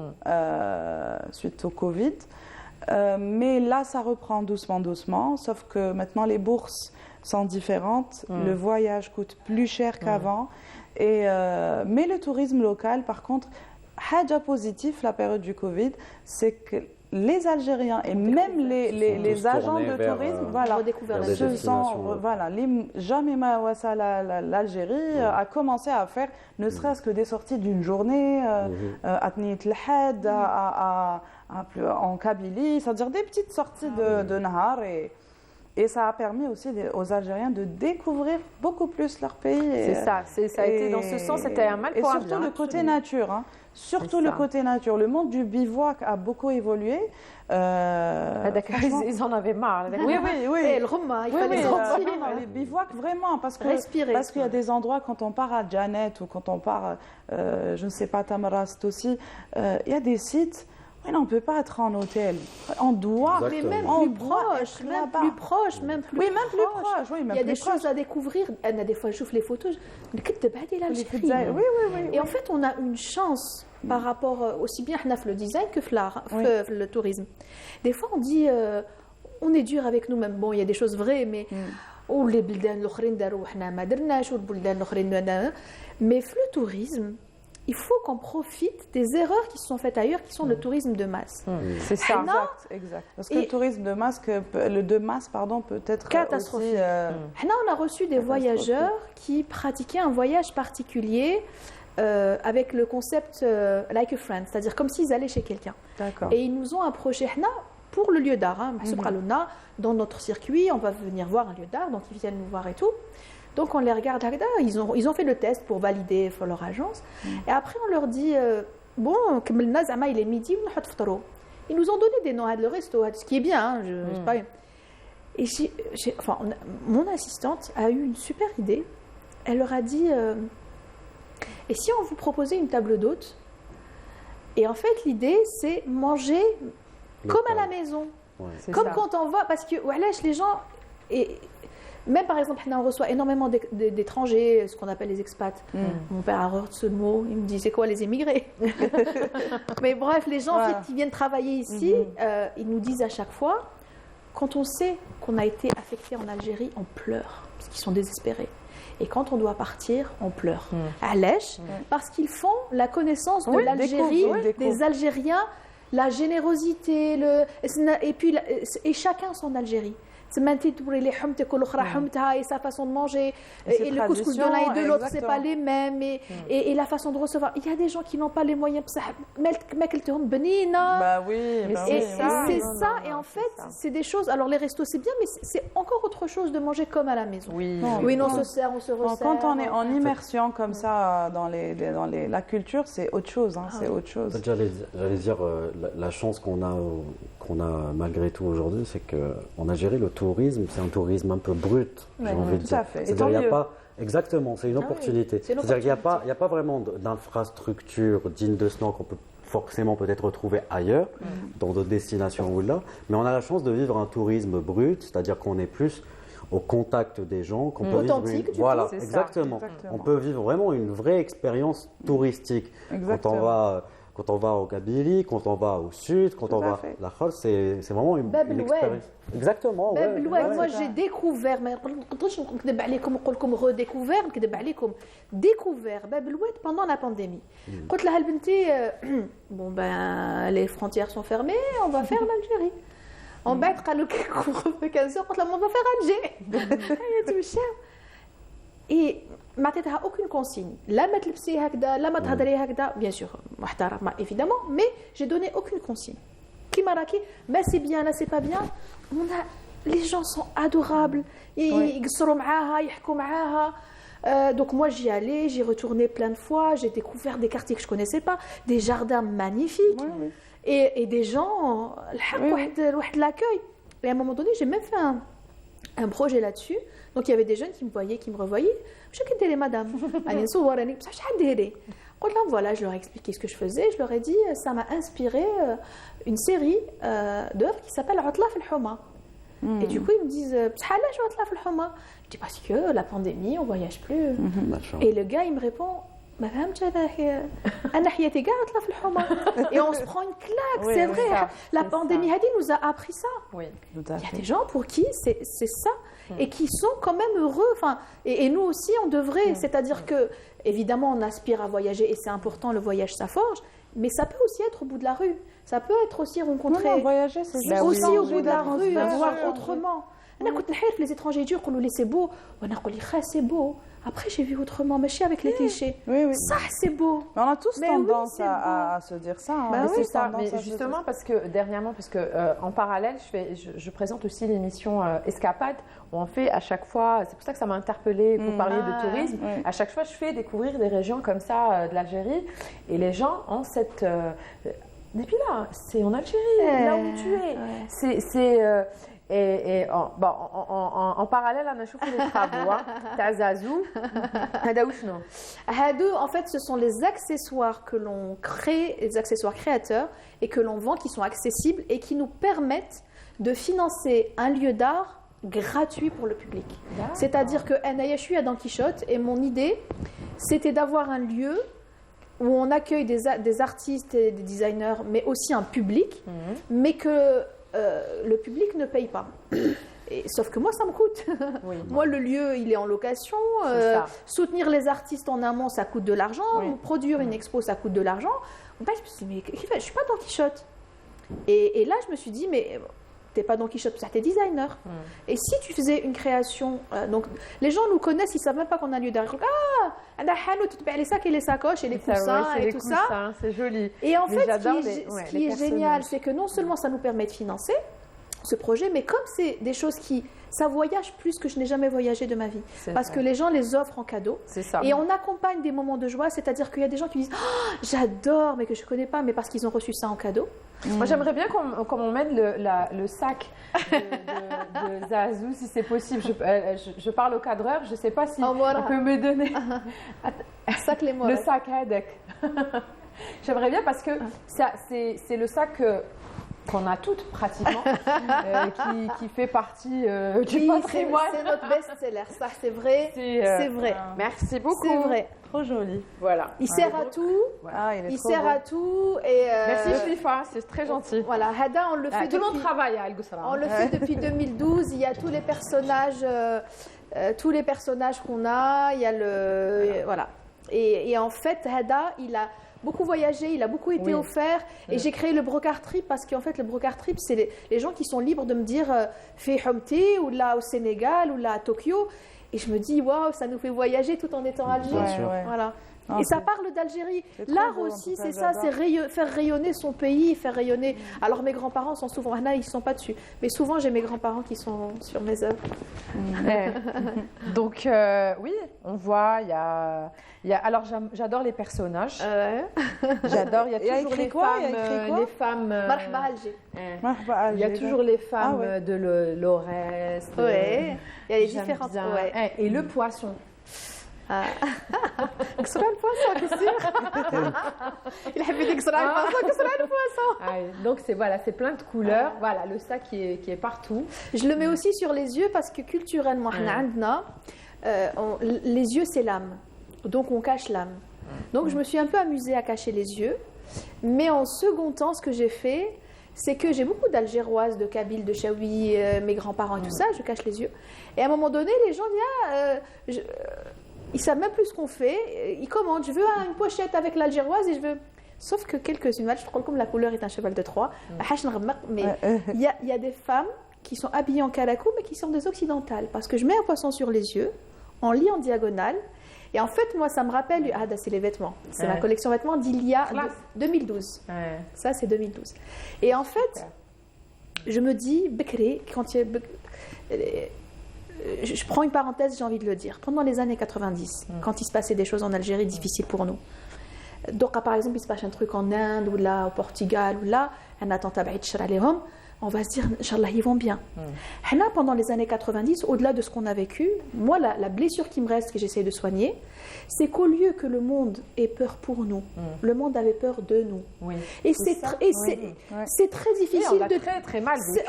suite au Covid. Mais là, ça reprend doucement, sauf que maintenant les bourses sont différentes, le voyage coûte plus cher qu'avant. Mais le tourisme local, par contre, haja positif, la période du Covid, c'est que les Algériens et même les agents de tourisme, jamais l'Algérie a commencé à faire ne serait-ce que des sorties d'une journée à Tnit el-Had, en Kabylie, c'est-à-dire des petites sorties de Nahar et ça a permis aussi aux Algériens de découvrir beaucoup plus leur pays. C'est ça, ça a été dans ce sens, c'était un mal pour un bien. Et surtout le côté nature. Surtout le côté nature. Le monde du bivouac a beaucoup évolué. D'accord, ils en avaient marre. Oui. Et le Roma, il fallait sortir. Les bivouacs, vraiment, parce qu'il y a des endroits, quand on part à Janet ou quand on part, je ne sais pas, Tamarast aussi, il y a des sites. Mais non, on ne peut pas être en hôtel. On doit. Mais même on plus doit proche, être même là-bas. plus proche, même plus Oui, même plus proche. proche. Oui, même Il y a plus des proche. choses à découvrir. Anna, des fois, je trouve les photos. Je dis, l'Algérie. Oui, oui, oui. Et en fait, on a une chance par rapport aussi bien à le design que l'art, le tourisme. Des fois, on dit, on est dur avec nous-mêmes. Bon, il y a des choses vraies, mais ou les بلدان الآخرين داروا وحنا ما درناش والبلدان الآخرين. Mais le tourisme, il faut qu'on profite des erreurs qui se sont faites ailleurs, qui sont le tourisme de masse. C'est ça. Exact. Parce que le tourisme de masse, peut être catastrophique. Aussi, on a reçu des voyageurs qui pratiquaient un voyage particulier avec le concept like a friend, c'est-à-dire comme s'ils allaient chez quelqu'un. D'accord. Et ils nous ont approché pour le lieu d'art. Dans notre circuit, on va venir voir un lieu d'art, donc ils viennent nous voir et tout. Donc on les regarde, ils ont fait le test pour valider leur agence. Et après on leur dit, bon, il est midi, ils nous ont donné des noms de resto, ce qui est bien. C'est pas... Et mon assistante a eu une super idée. Elle leur a dit, et si on vous proposait une table d'hôte? Et en fait l'idée c'est manger comme à la maison. Ouais. Comme quand on va, parce que les gens, et même par exemple, on reçoit énormément d'étrangers, ce qu'on appelle les expats. Mon père a horreur de ce mot, il me dit c'est quoi les émigrés? Mais bref, les gens qui viennent travailler ici, ils nous disent à chaque fois, quand on sait qu'on a été affecté en Algérie, on pleure, parce qu'ils sont désespérés. Et quand on doit partir, on pleure. À Lèche, parce qu'ils font la connaissance de l'Algérie, des Algériens, la générosité, et chacun son Algérie. Et sa façon de manger, et le couscous de l'un et de l'autre, c'est pas les mêmes, et la façon de recevoir. Il y a des gens qui n'ont pas les moyens. Bah oui, et c'est ça, et en fait, c'est des choses. Alors les restos, c'est bien, mais c'est encore autre chose de manger comme à la maison. Oui, on se sert, on se resserre. Quand on est en immersion comme ça dans la culture, c'est autre chose. C'est autre chose. J'allais dire, la chance qu'on a malgré tout aujourd'hui, c'est qu'en Algérie, le tourisme, c'est un tourisme un peu brut, j'ai envie de dire. C'est-à-dire, il n'y a pas... Exactement, c'est une opportunité. C'est-à-dire qu'il n'y a pas vraiment d'infrastructure digne de ce nom qu'on peut forcément peut-être retrouver ailleurs, dans d'autres destinations ou là, mais on a la chance de vivre un tourisme brut, c'est-à-dire qu'on est plus au contact des gens, qu'on peut authentique, vivre voilà, exactement. On peut vivre vraiment une vraie expérience touristique. Quand on va au Kabylie, quand on va au sud, quand on va la Khor, c'est vraiment une expérience. Exactement. Moi j'ai découvert, mais découvert Bab el Oued pendant la pandémie. Quand la halbenti, bon ben les frontières sont fermées, on va faire l'Algérie. En bas, قالوا couvre-feu 15 heures, on va faire Alger. Et ما عطيتها aucune consigne. لا ما تلبسي هكذا، لا ما تهضري هكذا، bien sûr محترمة évidemment, mais j'ai donné aucune consigne. كيما راكي، ما c'est bien, là c'est pas bien. Les gens sont adorables. يقصروا معاها، يحكوا معاها. Donc moi j'y allais, j'y retournais plein de fois, j'ai découvert des quartiers que je connaissais pas, des jardins magnifiques et des gens l'accueil. Et à un moment donné, j'ai même fait un projet là-dessus. Donc il y avait des jeunes qui me voyaient, qui me revoyaient. Je suis dit, madame, voilà, je leur ai expliqué ce que je faisais. Je leur ai dit, ça m'a inspiré une série d'œuvres qui s'appelle Utla fil Houma. Et du coup, ils me disent, je dis, parce que la pandémie, on ne voyage plus. Et le gars, il me répond, et on se prend une claque, c'est vrai. La pandémie nous a appris ça. Il y a des gens pour qui c'est ça et qui sont quand même heureux. Et nous aussi, on devrait. C'est-à-dire que, évidemment, on aspire à voyager et c'est important, le voyage, ça forge. Mais ça peut aussi être au bout de la rue. Ça peut être aussi rencontrer. Non, voyager, c'est aussi au bout de la rue, voir autrement. Les étrangers disent c'est beau. C'est beau. Après, j'ai vu autrement, mais je suis avec les clichés. Ça, c'est beau. Mais on a tous tendance à se dire ça. C'est ça. Mais justement, parce que dernièrement, en parallèle, je présente aussi l'émission Escapade, où on fait à chaque fois, c'est pour ça que ça m'a interpellée pour parler de tourisme, à chaque fois, je fais découvrir des régions comme ça de l'Algérie, et les gens ont cette... Et puis là, c'est en Algérie, là où tu es. en parallèle, on a chauffé les travaux. T'as Zazou. En fait, ce sont les accessoires que l'on crée, les accessoires créateurs, et que l'on vend, qui sont accessibles et qui nous permettent de financer un lieu d'art gratuit pour le public. C'est-à-dire que je suis à Don Quichotte et mon idée, c'était d'avoir un lieu où on accueille des artistes et des designers, mais aussi un public, mais que le public ne paye pas. Sauf que moi, ça me coûte. Oui, moi, le lieu, il est en location. Soutenir les artistes en amont, ça coûte de l'argent. Produire une expo, ça coûte de l'argent. Je me suis dit, mais je ne suis pas Don Quichotte. Et là, je me suis dit, mais t'es pas Don Quichotte, t'es designer. Et si tu faisais une création, donc les gens nous connaissent, ils savent même pas qu'on a un lieu d'art. Ah, les sacs et les sacoches et les coussins et tout ça. C'est joli. Et en fait, ce qui est génial, c'est que non seulement ça nous permet de financer ce projet, mais comme c'est des choses ça voyage plus que je n'ai jamais voyagé de ma vie. Parce que les gens les offrent en cadeau. C'est ça. Et on accompagne des moments de joie, c'est-à-dire qu'il y a des gens qui disent « j'adore, mais que je ne connais pas, mais parce qu'ils ont reçu ça en cadeau. » Moi, j'aimerais bien qu'on m'aide le sac de Zazou, si c'est possible. Je parle au cadreur, je ne sais pas si on peut me donner le sac Hadek. J'aimerais bien parce que c'est le sac qu'on a toutes pratiquement, qui fait partie du patrimoine. C'est notre best-seller, ça c'est vrai. C'est vrai. Merci beaucoup. C'est vrai. Trop joli. Voilà. Il sert à tout. Il sert à tout. Et merci Shlifa, c'est très gentil. Voilà, Hada, on le fait. Tout le monde travaille à Al Ghusra. On le fait depuis 2012. Il y a tous les personnages qu'on a. Il y a voilà. Et en fait, Hada, il a beaucoup voyagé, il a beaucoup été offert, et j'ai créé le Brocard Trip parce qu'en fait le Brocard Trip, c'est les gens qui sont libres de me dire fais Humti ou là au Sénégal ou là à Tokyo, et je me dis waouh, ça nous fait voyager tout en étant à Alger. Voilà. Non, et ça parle d'Algérie. L'art aussi, c'est ça, c'est faire rayonner son pays, faire rayonner. Alors mes grands-parents sont souvent là, ils ne sont pas dessus, mais souvent j'ai mes grands-parents qui sont sur mes œuvres. Donc oui, on voit, il y a alors j'adore les personnages. J'adore, il y a toujours les femmes. Marhaba Alger. Il y a toujours les femmes de l'Aurès. Oui, il y a les différentes. Et le poisson. كسرى البوisson, كثير. Il a fait كسرى البوisson, كسرى البوisson. Donc c'est plein de couleurs. Voilà, le sac qui est partout. Je le mets aussi sur les yeux parce que culturellement, les yeux c'est l'âme. Donc on cache l'âme. Donc je me suis un peu amusée à cacher les yeux. Mais en second temps, ce que j'ai fait, c'est que j'ai beaucoup d'Algéroises, de Kabyles, de Chaoui, mes grands-parents et tout ça, je cache les yeux. Et à un moment donné, les gens disent ils savent même plus ce qu'on fait. Ils commandent, je veux une pochette avec l'algéroise et je veux. Sauf que quelques-unes, je trouve comme la couleur est un cheval de Troie. Mais il y a des femmes qui sont habillées en calakou, mais qui sont des occidentales. Parce que je mets un poisson sur les yeux, on lit en diagonale. Et en fait, moi, ça me rappelle. C'est les vêtements. C'est ma collection vêtements d'il y a 2012. Ça, c'est 2012. Et en fait, je me dis, Bekri, je prends une parenthèse, j'ai envie de le dire. Pendant les années 90, quand il se passait des choses en Algérie difficiles pour nous, donc par exemple, il se passe un truc en Inde ou là au Portugal ou là, un attentat on va se dire, Inch'Allah, ils vont bien. Pendant les années 90, au-delà de ce qu'on a vécu, moi, la blessure qui me reste, que j'essaie de soigner, c'est qu'au lieu que le monde ait peur pour nous, le monde avait peur de nous. Et c'est très difficile. On a très mal vécu,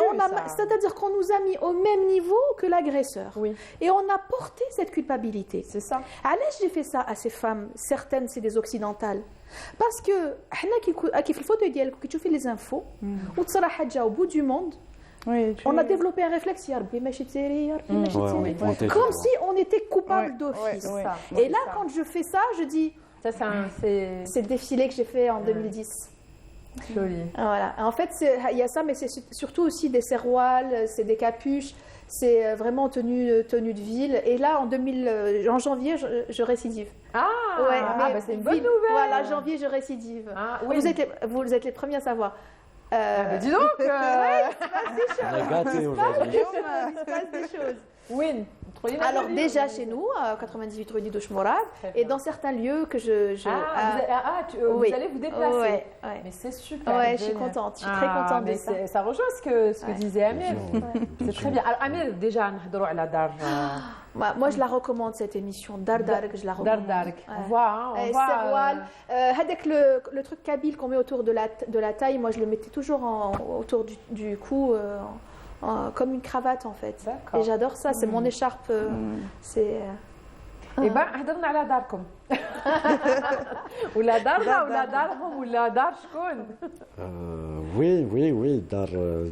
c'est-à-dire qu'on nous a mis au même niveau que l'agresseur. Et on a porté cette culpabilité. C'est ça. Alors, j'ai fait ça à ces femmes. Certaines, c'est des occidentales. Parce que كيف الفوتو ديالك كي تشوفي les infos وتصرا حاجه au bout du monde, on a développé un réflexe comme si on était coupable d'office. Et là, quand je fais ça, je dis c'est le défilé que j'ai fait en 2010. Joli. Voilà. En fait, il y a ça, mais c'est surtout aussi des serroirs, c'est des capuches. C'est vraiment tenue de ville. Et là, en janvier, je récidive. C'est une bonne nouvelle. Voilà, janvier, je récidive. Vous êtes les premiers à savoir. Dis donc il se passe des choses. On est gâtés aujourd'hui. Il se passe des choses. Oui, Alors déjà chez nous, 98 rue d'Idouche Mourad, et dans certains lieux que vous allez vous déplacer. Ouais. Mais c'est super. Ouais, je suis contente. Je suis très contente de ça. Ça rejoint ce que disait Amir. C'est très bien. Alors Amir, déjà, on va la dar. Moi, je la recommande cette émission. Dardark, je la recommande. Dardark. On voit. Serwal. Avec le truc kabyle qu'on met autour de la taille, moi je le mettais toujours autour du cou. Comme une cravate en fait. Et j'adore ça, c'est mon écharpe. C'est. Eh bien, هضرنا على داركم. ولا دارنا ولا دارهم ولا دار شكون. Oui,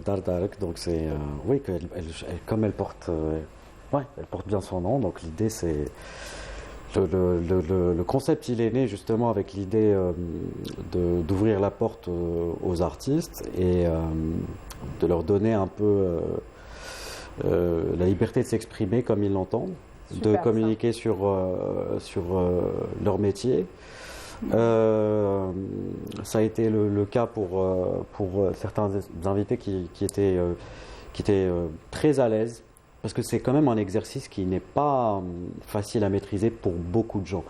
Dardark. Donc c'est oui, comme elle porte, elle porte bien son nom. Donc l'idée c'est le concept, il est né justement avec l'idée d'ouvrir la porte aux artistes et de leur donner un peu la liberté de s'exprimer comme ils l'entendent, de communiquer sur leur métier. Ça a été le cas pour certains invités qui étaient très à l'aise, parce que c'est quand même un exercice qui n'est pas facile à maîtriser pour beaucoup de gens.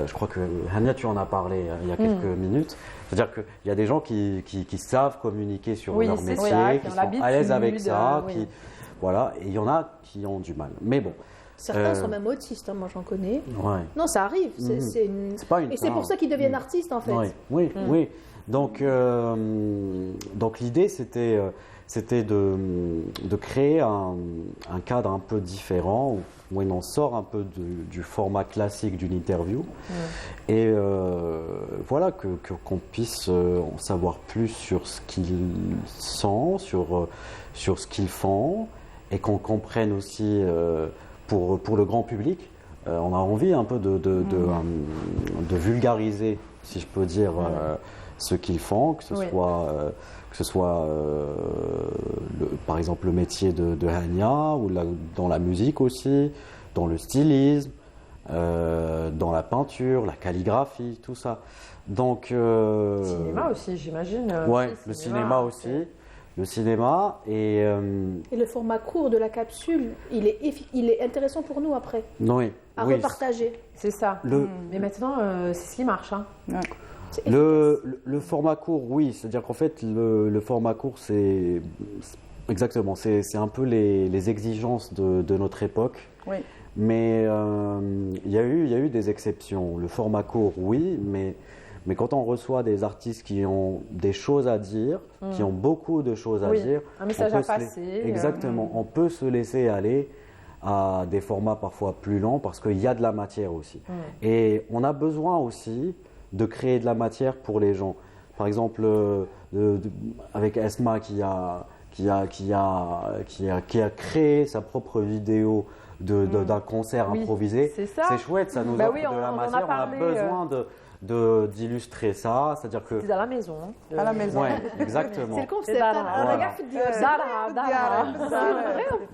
Je crois que Hania, tu en as parlé il y a quelques minutes. C'est-à-dire qu'il y a des gens qui savent communiquer sur leur métier, qui sont à l'aise avec ça, voilà, et il y en a qui ont du mal. Mais bon. Certains sont même autistes, moi j'en connais. Ouais. Non, ça arrive. Et c'est pour ça qu'ils deviennent artistes en fait. Oui. Donc l'idée c'était de créer un cadre un peu différent où on sort un peu du format classique d'une interview et voilà qu'on puisse en savoir plus sur ce qu'ils sentent, sur ce qu'ils font, et qu'on comprenne aussi pour le grand public. On a envie un peu de vulgariser, si je peux dire, ce qu'ils font, que ce soit par exemple le métier de Hania, ou dans la musique aussi, dans le stylisme, dans la peinture, la calligraphie, tout ça. Donc, le cinéma aussi, j'imagine. Ouais, le cinéma aussi. Le cinéma et le format court de la capsule, il est intéressant pour nous après. À repartager. C'est ça. Mais maintenant, c'est ce qui marche. Hein. Ouais. Le format court, oui, c'est-à-dire qu'en fait, le format court, c'est exactement, c'est un peu les exigences de notre époque. Oui. Mais il y a eu des exceptions. Le format court, oui, mais quand on reçoit des artistes qui ont des choses à dire, qui ont beaucoup de choses à dire, un message à passer. Exactement, on peut se laisser aller à des formats parfois plus longs parce qu'il y a de la matière aussi. Et on a besoin aussi de créer de la matière pour les gens. Par exemple, avec Esma qui a créé sa propre vidéo d'un concert improvisé. C'est chouette, ça nous offre de la matière. On a besoin d'illustrer ça, c'est-à-dire que... C'est à la maison. À la maison. Ouais, exactement. C'est le concept.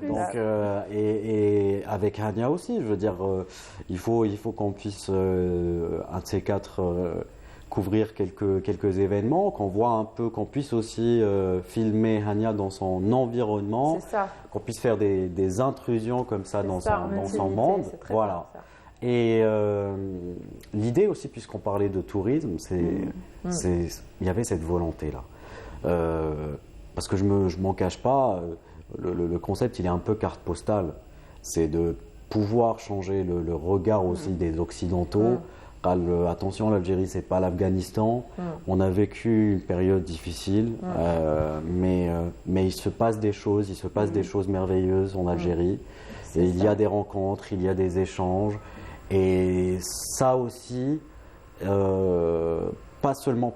Donc, et avec Hania aussi, je veux dire, il faut qu'on puisse, un de ces quatre, couvrir quelques événements, qu'on voit un peu, qu'on puisse aussi filmer Hania dans son environnement, qu'on puisse faire des intrusions comme ça dans son monde. Voilà. Et l'idée aussi, puisqu'on parlait de tourisme, il y avait cette volonté-là. Parce que je m'en cache pas, le concept, il est un peu carte postale. C'est de pouvoir changer le regard aussi des Occidentaux. Attention, l'Algérie, c'est pas l'Afghanistan. On a vécu une période difficile, mais il se passe des choses, des choses merveilleuses en Algérie. Et il y a des rencontres, il y a des échanges. Et ça aussi, pas seulement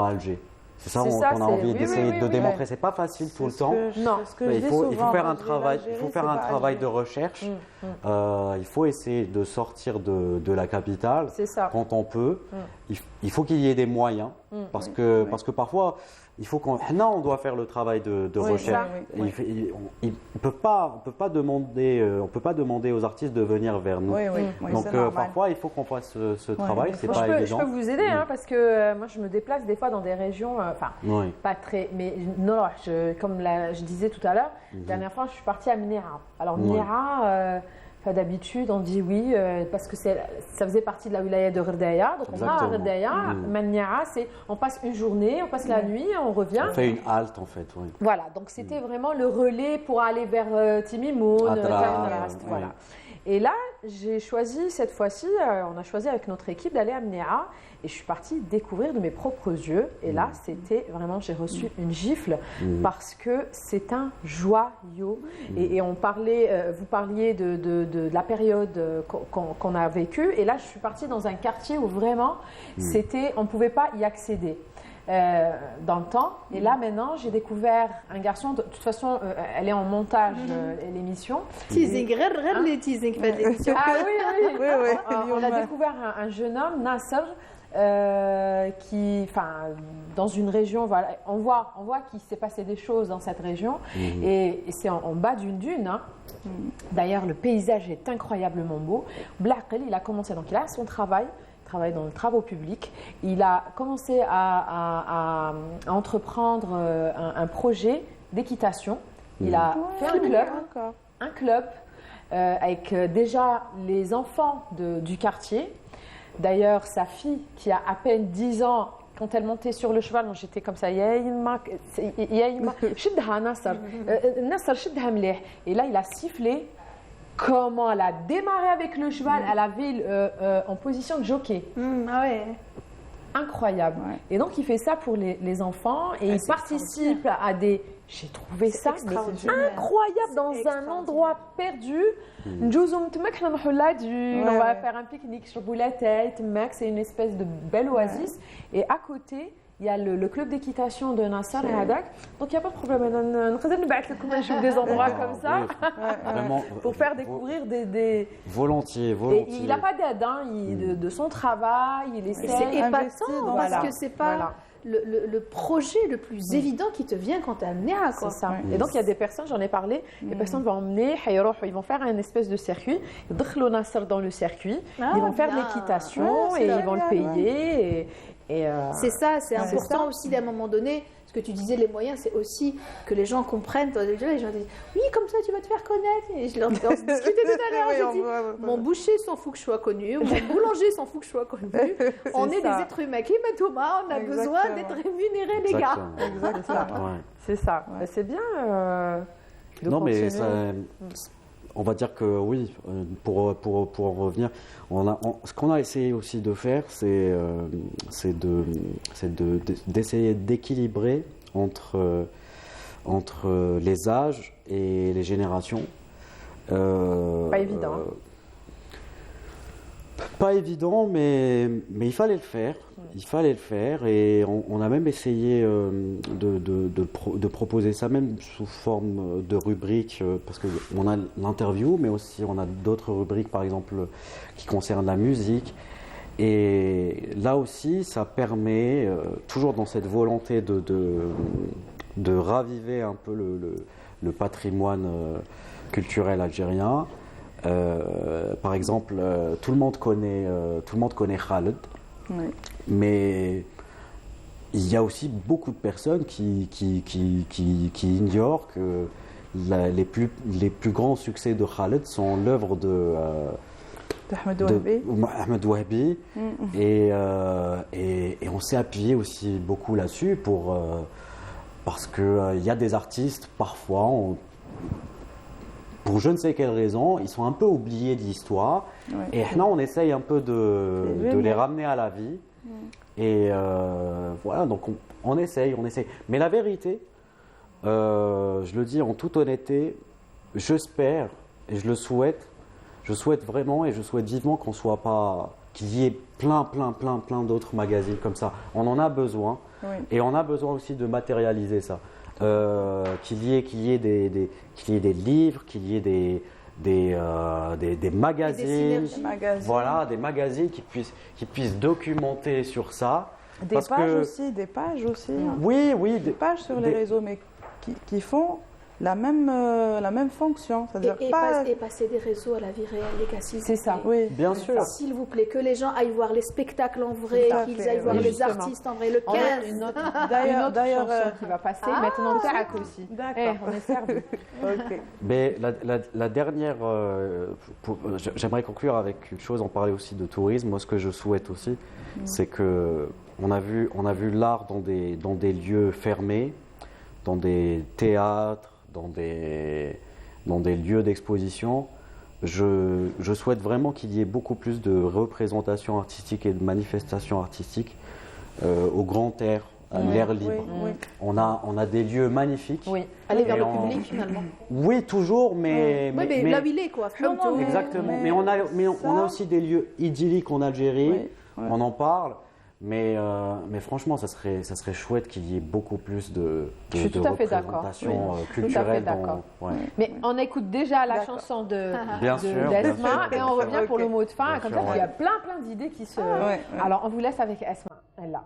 à Alger. C'est ça qu'on a envie d'essayer de démontrer. C'est pas facile tout le temps. Il faut faire un travail de recherche. Il faut essayer de sortir de la capitale quand on peut. Il faut qu'il y ait des moyens parce que parfois on doit faire le travail de recherche. On peut pas demander aux artistes de venir vers nous. Donc parfois il faut qu'on fasse ce travail. C'est pas évident. Je peux vous aider parce que moi je me déplace des fois dans des régions, pas très, mais comme je disais tout à l'heure, la dernière fois je suis partie à Minera. Alors Minera, D'habitude, on dit oui parce que ça faisait partie de la wilaya de Gherdaya. Donc on va à Gherdaya. Mania, on passe une journée, on passe la nuit, on revient. On fait une halte en fait. Oui. Voilà, donc c'était vraiment le relais pour aller vers Timimoun, voilà. Et là, j'ai choisi cette fois-ci, on a choisi avec notre équipe d'aller à Mnia et je suis partie découvrir de mes propres yeux. Et là, c'était vraiment, j'ai reçu une gifle parce que c'est un joyau. Et on parlait, vous parliez de la période qu'on a vécue. Et là, je suis partie dans un quartier où vraiment, on ne pouvait pas y accéder. Dans le temps. Et là, maintenant, j'ai découvert un garçon. De toute façon, elle est en montage, l'émission. Teasing, les teasing, l'émission. Ah oui. On a découvert un jeune homme, Nasser, qui, dans une région, voilà, on voit qu'il s'est passé des choses dans cette région. Et c'est en bas d'une dune. Hein. D'ailleurs, le paysage est incroyablement beau. Blaqel, il a commencé, donc il a son travail dans les travaux publics. Il a commencé à entreprendre un projet d'équitation. Il a fait un club avec déjà les enfants du quartier. D'ailleurs, sa fille, qui a à peine 10 ans, quand elle montait sur le cheval, moi j'étais comme ça, shidha Nasser, shidha mlih. Et là, il a sifflé. Comment elle a démarré avec le cheval, elle avait en position de jockey. Incroyable. Ouais. Et donc, il fait ça pour les enfants et il participe à des... J'ai trouvé ça incroyable dans un endroit perdu. On va faire un pique-nique sur Boulatet, c'est une espèce de belle oasis. Et à côté, il y a le club d'équitation de Nasser et Hadak. Donc, il n'y a pas de problème. On des endroits comme ça vraiment, pour faire découvrir des... Volontiers. Et il n'a pas d'aide de son travail. Il essaie. C'est épatant parce que ce n'est pas le projet le plus évident qui te vient quand tu es amené à quoi. C'est ça. Et donc, il y a des personnes, j'en ai parlé, les personnes vont emmener, ils vont faire un espèce de circuit. Ils vont Nasser dans le circuit. Ils vont faire l'équitation et ils vont le payer. C'est ça, c'est important aussi à un moment donné. Ce que tu disais, les moyens, c'est aussi que les gens comprennent. Les gens disent oui, comme ça, tu vas te faire connaître. Et je leur discutais tout à l'heure. J'ai dit mon boucher s'en fout que je sois connu, mon boulanger s'en fout que je sois connu. On est des êtres humains. Mais Thomas, on a besoin d'être rémunérés, les gars. Exactement. C'est ça. C'est bien. Non, mais ça. On va dire que oui, pour en revenir, ce qu'on a essayé aussi de faire, c'est d'essayer d'équilibrer entre les âges et les générations. Pas évident. Pas évident, mais il fallait le faire. Il fallait le faire et on a même essayé de proposer ça même sous forme de rubrique parce qu'on a l'interview, mais aussi on a d'autres rubriques, par exemple, qui concernent la musique. Et là aussi, ça permet, toujours dans cette volonté de raviver un peu le patrimoine culturel algérien. Par exemple, tout le monde connaît Khaled. Oui. Mais il y a aussi beaucoup de personnes qui ignorent que les plus grands succès de Khaled sont l'œuvre Ahmed Wahbi. Et on s'est appuyé aussi beaucoup là-dessus parce qu'il y a des artistes, parfois, pour je ne sais quelle raison, ils sont un peu oubliés de l'histoire. Ouais. Et là, on essaye un peu de les ramener à la vie. Et voilà, donc on essaye. Mais la vérité, je le dis en toute honnêteté, j'espère et je le souhaite. Je souhaite vraiment et je souhaite vivement qu'il y ait plein d'autres magazines comme ça. On en a besoin. Oui. Et on a besoin aussi de matérialiser ça. Qu'il y ait des livres, qu'il y ait des magazines, voilà, des magazines qui puissent documenter sur ça. Des pages aussi. Oui, des pages sur les réseaux, mais qui font la même fonction. C'est-à-dire Et passer des réseaux à la vie réelle, les gars, c'est ça. Oui, bien sûr. S'il vous plaît, que les gens aillent voir les spectacles en vrai, qu'ils aillent voir les artistes en vrai, le 15. Une autre chanson qui va passer maintenant, Tarak aussi. D'accord. On est servi. Ok. Mais la dernière, j'aimerais conclure avec une chose, on parlait aussi de tourisme. Moi, ce que je souhaite aussi, c'est que on a vu l'art dans des lieux fermés, dans des théâtres, dans des lieux d'exposition. Je souhaite vraiment qu'il y ait beaucoup plus de représentations artistiques et de manifestations artistiques au grand air, à l'air libre. Oui. On a des lieux magnifiques. Oui. Aller vers Et le public, finalement. Oui, toujours, mais Là où il est, quoi. exactement. Mais on a aussi des lieux idylliques en Algérie. On en parle. Mais franchement, ça serait chouette qu'il y ait beaucoup plus de représentation culturelle. Mais on écoute déjà la chanson Bien sûr, d'Esma et on revient pour Ok. le mot de fin. Bien Comme sûr, ça, il y a plein d'idées qui se... Ouais. Alors, on vous laisse avec Esma. Elle là.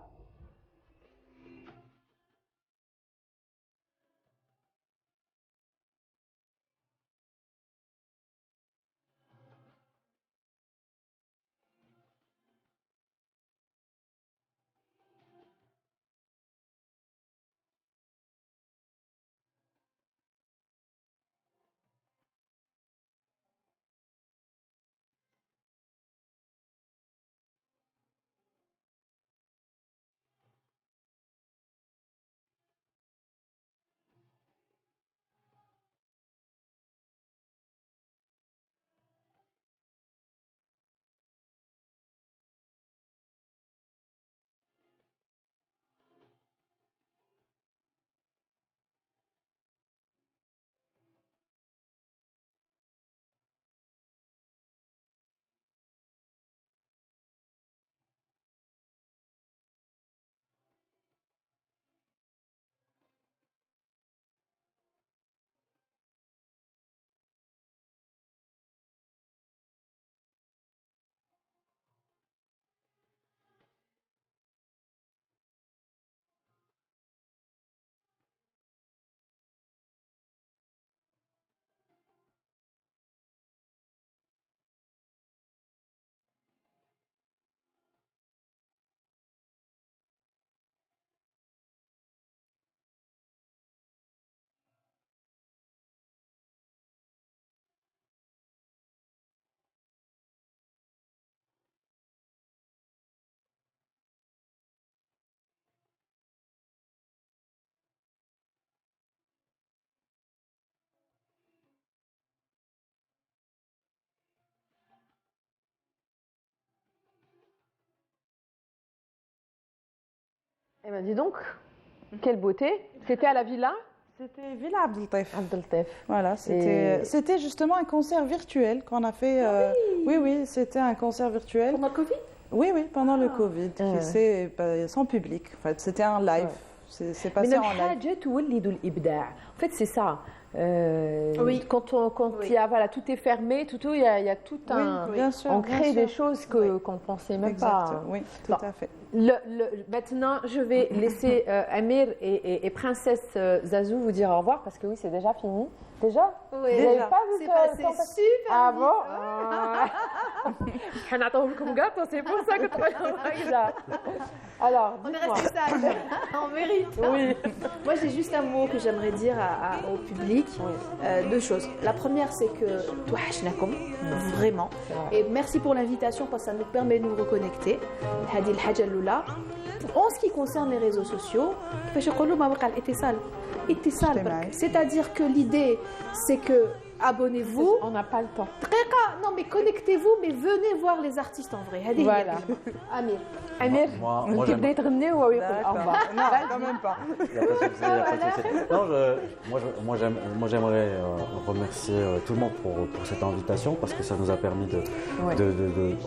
Eh bien, dis donc, quelle beauté. C'était à la villa C'était Villa Abdeltef. Abdeltef. Voilà, c'était justement un concert virtuel qu'on a fait. Oui, c'était un concert virtuel. Pendant le Covid? Oui, pendant le Covid, c'est sans public. En fait, c'était un live. C'est passé en live. En fait, c'est ça. Oui. Quand il y a, voilà, tout est fermé, il y a tout un... Bien sûr, on bien crée sûr. des choses qu'on ne pensait même pas. Oui, tout Bon. à fait. Maintenant, je vais laisser Amir et Princesse Zazou vous dire au revoir parce que oui, c'est déjà fini. Déjà? Oui, Vous n'avez pas vu c'est que passé le temps passe- super Ah vite. bon حنعطيهولكم gâteau, c'est pour ça que Alors, On est dites-moi. resté sage. On mérite. Oui. Moi, j'ai juste un mot que j'aimerais dire au public. Deux choses. La première, c'est que touhachnakom, vraiment. vrai. Et merci pour l'invitation parce que ça nous permet de nous reconnecter. هذه الحاجة الأولى. En ce qui concerne les réseaux sociaux, كيفاش يقولوا ما وقع الاتصال. اتصال برك. C'est-à-dire que l'idée, c'est que abonnez-vous. On n'a pas le temps. Non, mais connectez-vous, mais venez voir les artistes en vrai. هذه هي Voilà. الكلمة. Amir. Amir, moi, تبدا يتغني وهو يقول au revoir. Non, quand même pas. Il n'y a pas de souci, il y a pas de souci. Non, moi, j'aimerais remercier tout le monde pour cette invitation parce que ça nous a permis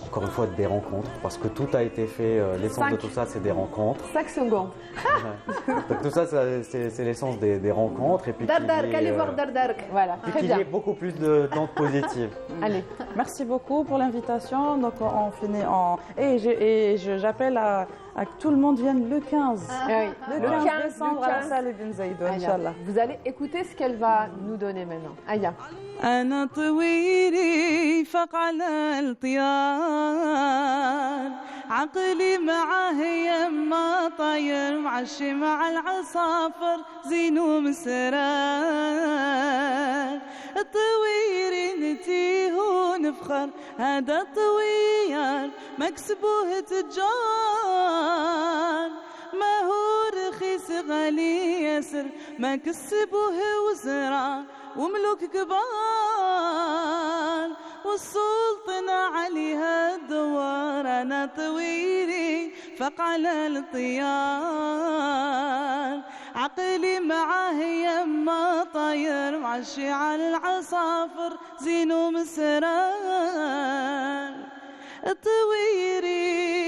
encore une fois, des rencontres. Parce que tout a été fait, l'essence de tout ça, c'est des rencontres. 5 secondes. Donc tout ça, c'est l'essence des rencontres. Et puis Dardark, allez voir Dardark. Voilà, très qu'il y ait bien. beaucoup plus de temps positif. Allez. Merci beaucoup pour l'invitation. Donc on finit en et j'appelle à Que tout le monde vienne le 15. Oui. Le 15 décembre à la salle Ibn Zaïdo, Inch'Allah. Vous allez écouter ce qu'elle va nous donner maintenant. Aya. أنا طويلي فوق على الطيار عقلي معاه يما طاير معشي مع العصافر زين ومسرار الطويري نتيه ونفخر هذا الطويار مكسبوه تجار ما هو رخيص غالي يسر ما كسبوه وزرع وملوك كبار والسلطنة عليها الدوار أنا طويلي فوق على الطيار عقلي معاه يما طاير معشي على العصافر زين ومسرار الطويري